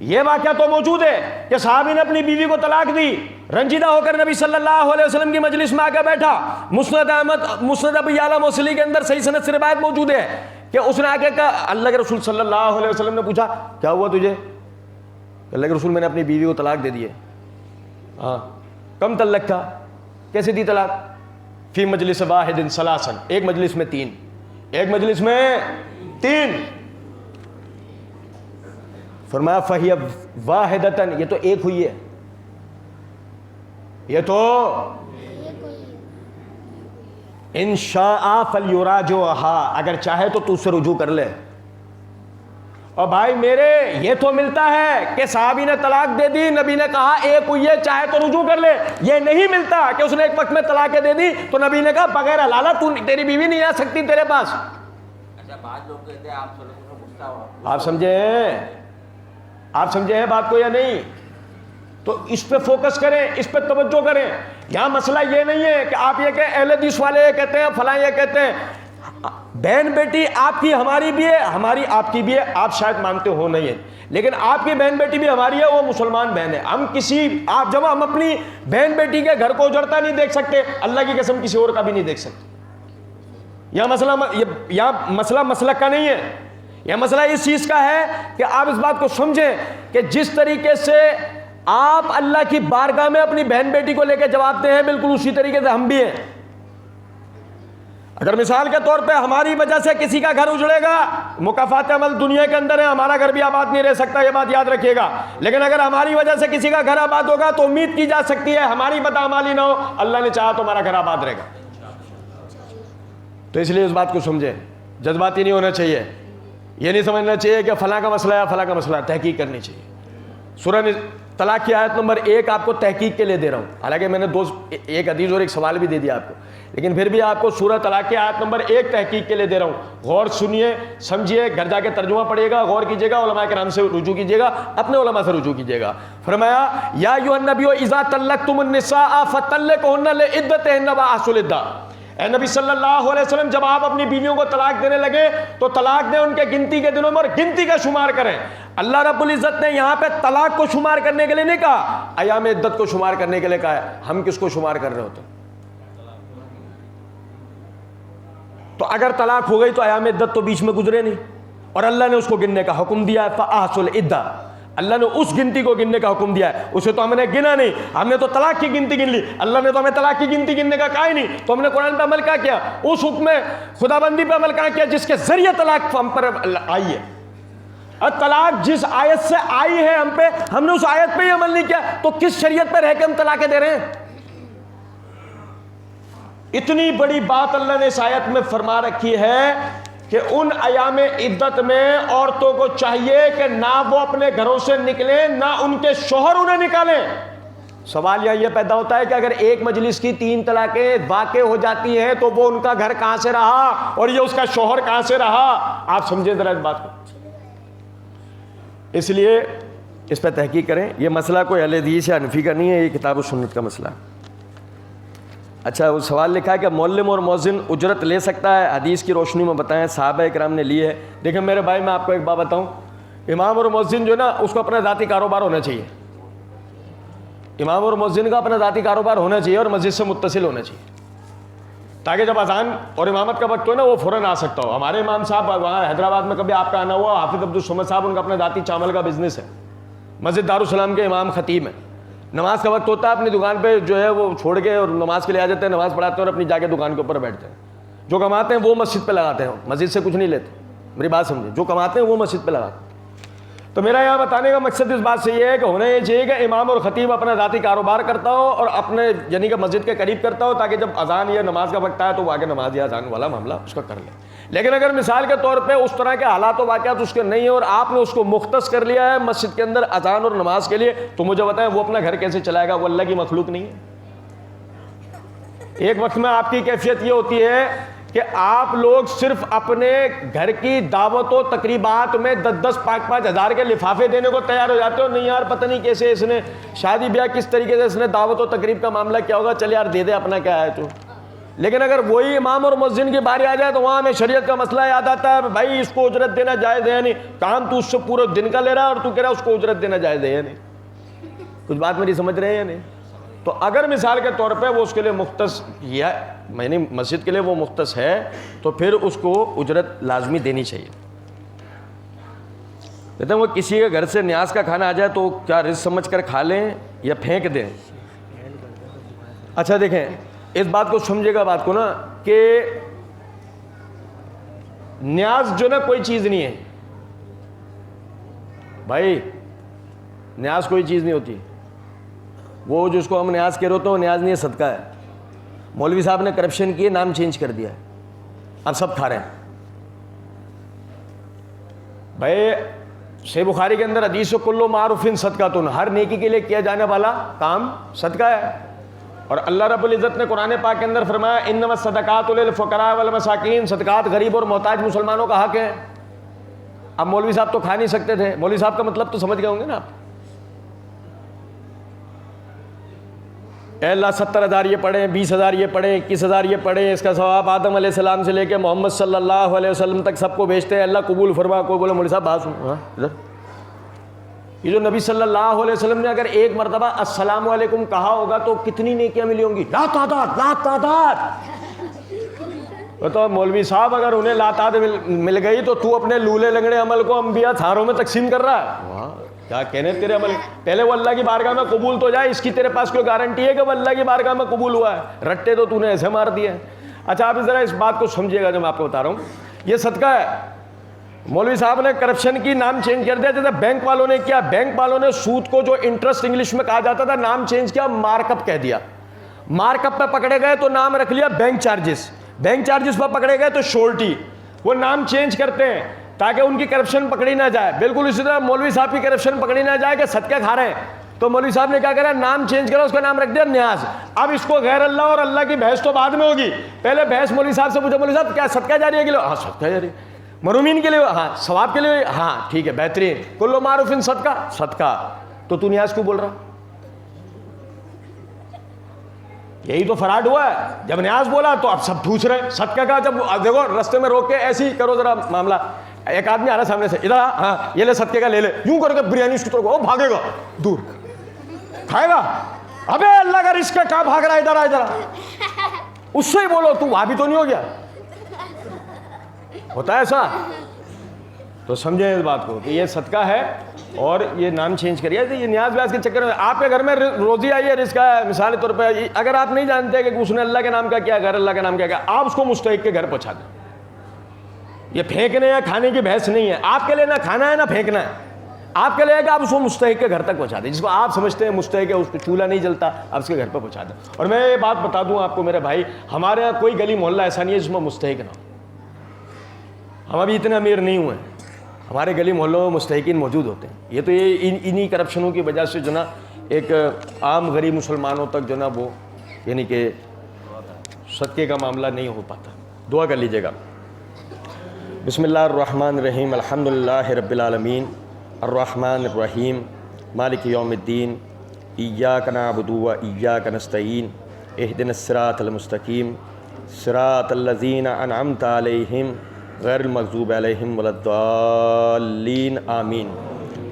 یہ واقعہ تو موجود ہے کہ صحابی نے اپنی بیوی کو طلاق دی، رنجیدہ ہو کر نبی صلی اللہ علیہ وسلم کی مجلس میں آ کے بیٹھا۔ مسند احمد، مسند ابی یعلا موصلی کے اندر صحیح سند سے روایت موجود ہے کہ اس نے آ کے کہا، اللہ کے رسول صلی اللہ علیہ وسلم نے پوچھا کیا ہوا تجھے؟ اللہ کے رسول میں نے اپنی بیوی کو طلاق دے دی ہے۔ ہاں، کم طلق تھا؟ کیسے دی طلاق؟ فی مجلس واحد ثلاثا، ایک مجلس میں 3، ایک مجلس میں 3۔ فرمایا فہی واحدتن، یہ تو ایک ہوئی ہے، یہ تو ان شاء فلیراجعھا، اگر چاہے تو اس سے رجوع کر لے۔ اور بھائی میرے، یہ تو ملتا ہے کہ صحابی نے طلاق دے دی، نبی نے کہا ایک ہوئی ہے، چاہے تو رجوع کر لے۔ یہ نہیں ملتا کہ اس نے ایک وقت میں طلاقیں دے دی تو نبی نے کہا بغیر حلالہ تیری بیوی نہیں آ سکتی تیرے پاس۔ اچھا، بعض لوگ کہتے ہیں آپ صلی اللہ علیہ وسلم غصہ ہوا۔ آپ سمجھے ہیں بات کو یا نہیں؟ تو اس پہ فوکس کریں، اس پہ توجہ کریں۔ یہاں مسئلہ یہ نہیں ہے کہ آپ یہ کہ اہل حدیث والے یہ کہتے ہیں، فلاں یہ کہتے ہیں۔ بہن بیٹی آپ کی ہماری بھی ہے، ہماری آپ کی بھی ہے، آپ شاید مانتے ہو نہیں ہے، لیکن آپ کی بہن بیٹی بھی ہماری ہے، وہ مسلمان بہن ہے۔ جب ہم اپنی بہن بیٹی کے گھر کو اجڑتا نہیں دیکھ سکتے، اللہ کی قسم کسی اور کا بھی نہیں دیکھ سکتے۔ یہاں مسئلہ مسلک کا نہیں ہے، یہ مسئلہ اس چیز کا ہے کہ آپ اس بات کو سمجھیں کہ جس طریقے سے آپ اللہ کی بارگاہ میں اپنی بہن بیٹی کو لے کے جواب دیں ہیں، بالکل اسی طریقے سے ہم بھی ہیں۔ اگر مثال کے طور پہ ہماری وجہ سے کسی کا گھر اجڑے گا، مکافات عمل دنیا کے اندر ہے، ہمارا گھر بھی آباد نہیں رہ سکتا، یہ بات یاد رکھیے گا۔ لیکن اگر ہماری وجہ سے کسی کا گھر آباد ہوگا تو امید کی جا سکتی ہے ہماری بدعمالی نہ ہو، اللہ نے چاہا تو ہمارا گھر آباد رہے گا۔ تو اس لیے اس بات کو سمجھیں، جذباتی نہیں ہونا چاہیے، یہ نہیں سمجھنا چاہیے کہ فلاں کا مسئلہ ہے فلاں کا مسئلہ ہے، تحقیق کرنی چاہیے۔ سورہ طلاق کی آیت نمبر 1 آپ کو تحقیق کے لیے دے رہا ہوں، حالانکہ میں نے ایک حدیث اور ایک سوال بھی دے دیا آپ کو، لیکن پھر بھی آپ کو سورہ طلاق کی آیت نمبر 1 تحقیق کے لیے دے رہا ہوں۔ غور سنیے، سمجھیے، گھر جا کے ترجمہ پڑھیے گا، غور کیجیے گا، علماء کرام سے رجوع کیجیے گا، اپنے علماء سے رجوع کیجیے گا۔ فرمایا یا ایھا النبی اذا طلقتم النساء فطلقوهن لعدتهن واحصوا العدہ۔ اے نبی صلی اللہ علیہ وسلم، جب آپ اپنی بیویوں کو طلاق دینے لگے تو طلاق دیں ان کے گنتی کے دنوں میں اور گنتی کا شمار کریں۔ اللہ رب العزت نے یہاں پہ طلاق کو شمار کرنے کے لیے نہیں کہا، ایام عدت کو شمار کرنے کے لیے کہا ہے۔ ہم کس کو شمار کر رہے ہوتے؟ تو اگر طلاق ہو گئی تو ایام عدت تو بیچ میں گزرے نہیں، اور اللہ نے اس کو گننے کا حکم دیا ہے، فاحصوا العدہ، اللہ نے اس گنتی کو گننے کا حکم دیا ہے، اسے تو ہم نے گنا نہیں، ہم نے تو طلاق کی گنتی گن لی، اللہ نے تو ہمیں طلاق کی گنتی گننے کا کہا ہی نہیں، تو ہم نے قرآن پہ عمل کیا اس حکم خدا بندی پہ عمل کیا جس کے ذریعے طلاق ہم پر آئی ہے۔ اور طلاق جس آیت سے آئی ہے ہم پہ، ہم نے اس آیت پہ ہی عمل نہیں کیا، تو کس شریعت پہ رہ کے ہم طلاقیں دے رہے ہیں؟ اتنی بڑی بات اللہ نے اس آیت میں فرما رکھی ہے کہ ان ایام عدت میں عورتوں کو چاہیے کہ نہ وہ اپنے گھروں سے نکلیں نہ ان کے شوہر انہیں نکالیں. سوال یہ پیدا ہوتا ہے کہ اگر ایک مجلس کی 3 طلاقیں واقع ہو جاتی ہیں تو وہ ان کا گھر کہاں سے رہا اور یہ اس کا شوہر کہاں سے رہا؟ آپ سمجھیں ذرا اس بات کو. اس لیے اس پہ تحقیق کریں. یہ مسئلہ کوئی اہل حدیث یا حنفی کا نہیں ہے، یہ کتاب و سنت کا مسئلہ ہے. اچھا، وہ سوال لکھا ہے کہ معلم اور مؤذن اجرت لے سکتا ہے؟ حدیث کی روشنی میں بتائیں. صحابہ کرام نے لی ہے. دیکھیں میرے بھائی، میں آپ کو ایک بات بتاؤں، امام اور مؤذن جو ہے نا، اس کو اپنا ذاتی کاروبار ہونا چاہیے. امام اور مؤذن کا اپنا ذاتی کاروبار ہونا چاہیے اور مسجد سے متصل ہونا چاہیے، تاکہ جب اذان اور امامت کا وقت ہو نا وہ فوراً آ سکتا ہو. ہمارے امام صاحب وہاں حیدرآباد میں کبھی آپ کا آنا ہوا، حافظ عبدالصمد صاحب، ان کا اپنا ذاتی چاول کا بزنس ہے، مسجد دارالسلام کے امام خطیب ہیں. نماز کا وقت ہوتا ہے، اپنی دکان پہ جو ہے وہ چھوڑ کے اور نماز کے لیے آ جاتے ہیں، نماز پڑھاتے ہیں اور اپنی جا کے دکان کے اوپر بیٹھتے ہیں. جو کماتے ہیں وہ مسجد پہ لگاتے ہیں، مسجد سے کچھ نہیں لیتے. میری بات سمجھیں، جو کماتے ہیں وہ مسجد پہ لگاتے ہیں. تو میرا یہاں بتانے کا مقصد اس بات سے یہ ہے کہ ہونا یہ چاہیے کہ امام اور خطیب اپنا ذاتی کاروبار کرتا ہو اور اپنے یعنی کہ مسجد کے قریب کرتا ہو، تاکہ جب اذان یا نماز کا وقت آئے تو وہ آگے نماز یا اذان والا معاملہ اس کا کر لے. لیکن اگر مثال کے طور پہ اس طرح کے حالات و واقعات اس کے نہیں ہیں اور آپ نے اس کو مختص کر لیا ہے مسجد کے اندر اذان اور نماز کے لیے، تو مجھے بتائیں وہ اپنا گھر کیسے چلائے گا؟ وہ اللہ کی مخلوق نہیں ہے. ایک وقت میں آپ کی کیفیت یہ ہوتی ہے کہ آپ لوگ صرف اپنے گھر کی دعوت و تقریبات میں 10-5 ہزار کے لفافے دینے کو تیار ہو جاتے ہو. نہیں یار پتہ نہیں کیسے اس نے شادی بیاہ کس طریقے سے اس نے دعوت و تقریب کا معاملہ کیا ہوگا، چل یار دے دے اپنا کیا ہے تو. لیکن اگر وہی امام اور مؤذن کی باری آ جائے تو وہاں ہمیں شریعت کا مسئلہ یاد آتا ہے، بھائی اس کو اجرت دینا جائز ہے یا نہیں. کام تو اس سے پورے دن کا لے رہا ہے اور تو کہہ رہا ہے اس کو اجرت دینا جائز ہے یا نہیں. کچھ بات میری سمجھ رہے ہیں یا نہیں؟ تو اگر مثال کے طور پہ وہ اس کے لیے مختص یا یعنی مسجد کے لیے وہ مختص ہے تو پھر اس کو اجرت لازمی دینی چاہیے. کہتے ہیں وہ کسی کے گھر سے نیاز کا کھانا آ جائے تو کیا رزق سمجھ کر کھا لیں یا پھینک دیں؟ اچھا دیکھیں اس بات کو سمجھے گا بات کو نا، کہ نیاز جو نا کوئی چیز نہیں ہے بھائی، نیاز کوئی چیز نہیں ہوتی. وہ جس کو ہم نیاز کہہ رہے ہوتے ہیں وہ نیاز نہیں ہے، صدقہ ہے. مولوی صاحب نے کرپشن کی، نام چینج کر دیا ہے، اب سب کھا رہے ہیں. بھائی صحیح بخاری کے اندر حدیث کلو معروف صدقۃ، ہر نیکی کے لیے کیا جانے والا کام صدقہ ہے. اور اللہ رب العزت نے قرآن پاک کے اندر فرمایا انما الصدقات للفقراء والمساکین، صدقات غریب اور محتاج مسلمانوں کا حق ہے. اب مولوی صاحب تو کھا نہیں سکتے تھے، مولوی صاحب کا مطلب تو سمجھ گئے ہوں گے نا آپ. اے اللہ 70,000 یہ پڑھیں، 20,000 یہ پڑھیں، 21,000 یہ پڑھیں، اس کا ثواب آدم علیہ السلام سے لے کے محمد صلی اللہ علیہ وسلم تک سب کو بھیجتے ہیں، اللہ قبول فرما. کوئی بولے مولوی صاحب بات سنو، ادھر یہ جو نبی صلی اللہ علیہ وسلم نے اگر ایک مرتبہ السلام علیکم کہا ہوگا تو کتنی نیکیاں ملی ہوں گی؟ لا تعداد. تو مولوی صاحب اگر انہیں لا تعداد مل گئی تو اپنے لولے لنگڑے عمل کو انبیاء تھاروں میں تقسیم کر رہا ہے. واہ کیا کہنے تیرے عمل، پہلے وہ اللہ کی بارگاہ میں قبول تو جائے، اس کی تیرے پاس کوئی گارنٹی ہے کہ وہ اللہ کی بارگاہ میں قبول ہوا ہے؟ رٹے تو تو نے ایسے مار دیے. اچھا آپ ذرا اس بات کو سمجھیے گا جو میں آپ کو بتا رہا ہوں، یہ صدقہ ہے. مولوی صاحب نے کرپشن کی نام چینج کر دیا، جیسے بینک والوں نے کیا. بینک والوں نے سود کو جو انٹرسٹ انگلش میں کہا جاتا تھا نام چینج کیا، مارک اپ کہہ دیا. مارک اپ پہ پکڑے گئے تو نام رکھ لیا بینک چارجز، بینک چارجز پہ پکڑے گئے تو شورٹی. وہ نام چینج کرتے ہیں تاکہ ان کی کرپشن پکڑی نہ جائے. بالکل اسی طرح مولوی صاحب کی کرپشن پکڑی نہ جائے کہ صدقے کھا رہے ہیں، تو مولوی صاحب نے کیا کرا، نام چینج کرا، اس کا نام رکھ دیا نیاز. اب اس کو غیر اللہ اور اللہ کی بحث تو بعد میں ہوگی، پہلے بحث مولوی صاحب سے پوچھو مولوی صاحب کیا صدقہ جاری ہے کے لیے؟ ہاں صدقہ جاری. مرومین کے لیے؟ ہاں. ثواب کے لیے؟ ہاں ٹھیک ہے بہترین. کلو معروف صدقہ، صدقہ. تو نیاز کیوں بول رہا؟ یہی تو فراڈ ہوا ہے. جب نیاز بولا تو اب سب پوچھ رہے ہیں صدقہ کا. جب دیکھو رستے میں روک کے ایسے ہی کرو ذرا معاملہ، ایک آدمی آ رہا سامنے سے، ادھر ہاں یہ لے صدقے کا لے لے، یوں کر کے بریانی اس کی طرف، وہ بھاگے گا دور، کھائے گا. ابے اللہ کا رزق ہے، کہاں بھاگ رہا ہے، ادھر آ ادھر آ. اس سے ہی بولو تو وہاں بھی تو نہیں ہو گیا. ہوتا ہے ایسا. تو سمجھیں اس بات کو کہ یہ صدقہ ہے اور یہ نام چینج کریے. یہ نیاز بیاز کے چکر میں آپ کے گھر میں روزی آئی ہے، رزق ہے، مثال کے طور پہ اگر آپ نہیں جانتے کہ اس نے اللہ کے نام کا کیا، غیر اللہ کے نام کا کیا، آپ اس کو مستحق کے گھر پہنچا دیں. یہ پھینکنے یا کھانے کی بحث نہیں ہے. آپ کے لیے نہ کھانا ہے نہ پھینکنا ہے، آپ کے لیے کہ آپ اس کو مستحق کے گھر تک پہنچا دیں. جس کو آپ سمجھتے ہیں مستحق ہے، اس کو چولہا نہیں جلتا، آپ اس کے گھر پہ پہنچا دیں. اور میں یہ بات بتا دوں آپ کو میرے بھائی، ہمارے یہاں کوئی گلی محلہ ایسا نہیں ہے جس میں مستحق نہ ہو. ہم ابھی اتنے امیر نہیں ہوئے ہیں، ہمارے گلی محلوں میں مستحقین موجود ہوتے ہیں. یہ تو یہ انہی کرپشنوں کی وجہ سے جو نا ایک عام غریب مسلمانوں تک جو نا وہ یعنی کہ صدقے کا معاملہ نہیں ہو پاتا. دعا کر لیجیے گا. بسم اللہ الرحمن الرحیم. الحمدللہ رب العالمین الرحمن الرحیم مالک یوم الدین. ایاک نعبد و ایاک نستعین. اہدنا الصراط المستقیم صراط الذین انعمت علیہم غیر المغضوب علیہم ولا الضالین آمین.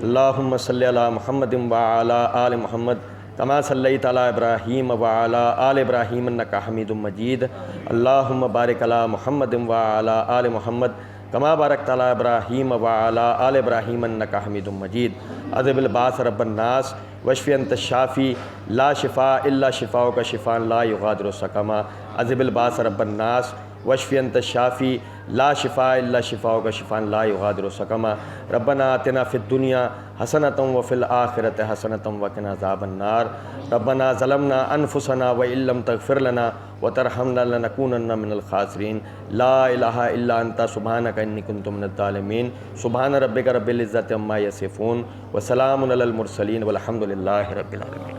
اللہم صلی علی محمد وعلی آل محمد کما صلیت علی ابراہیم وعلی آل ابراہیم انکا حمید مجید. اللہم بارک علی محمد وعلی آل محمد کما بارکت علی ابراہیم وعلی آل ابراہیم انکا حمید مجید. اذهب الباس رب الناس واشف انت الشافی لا شفاء الا شفاؤک شفاء لا یغادر سقما. اذهب الباس رب الناس واشف انت الشافی لا شفاء الا شفاؤک شفاء لا یغادر سقما. ربنا آتنا فی الدنیا حسنۃ وفی الآخرۃ حسنۃ وقنا عذاب النار. ربنا ظلمنا انفسنا وان لم تغفر لنا وترحمنا لنکونن من الخاسرین. لا الہ الا انت سبحانک انی کنت من الظالمین. سبحان ربک رب العزۃ عما یصفون وسلام علی المرسلین والحمد للہ رب العالمین.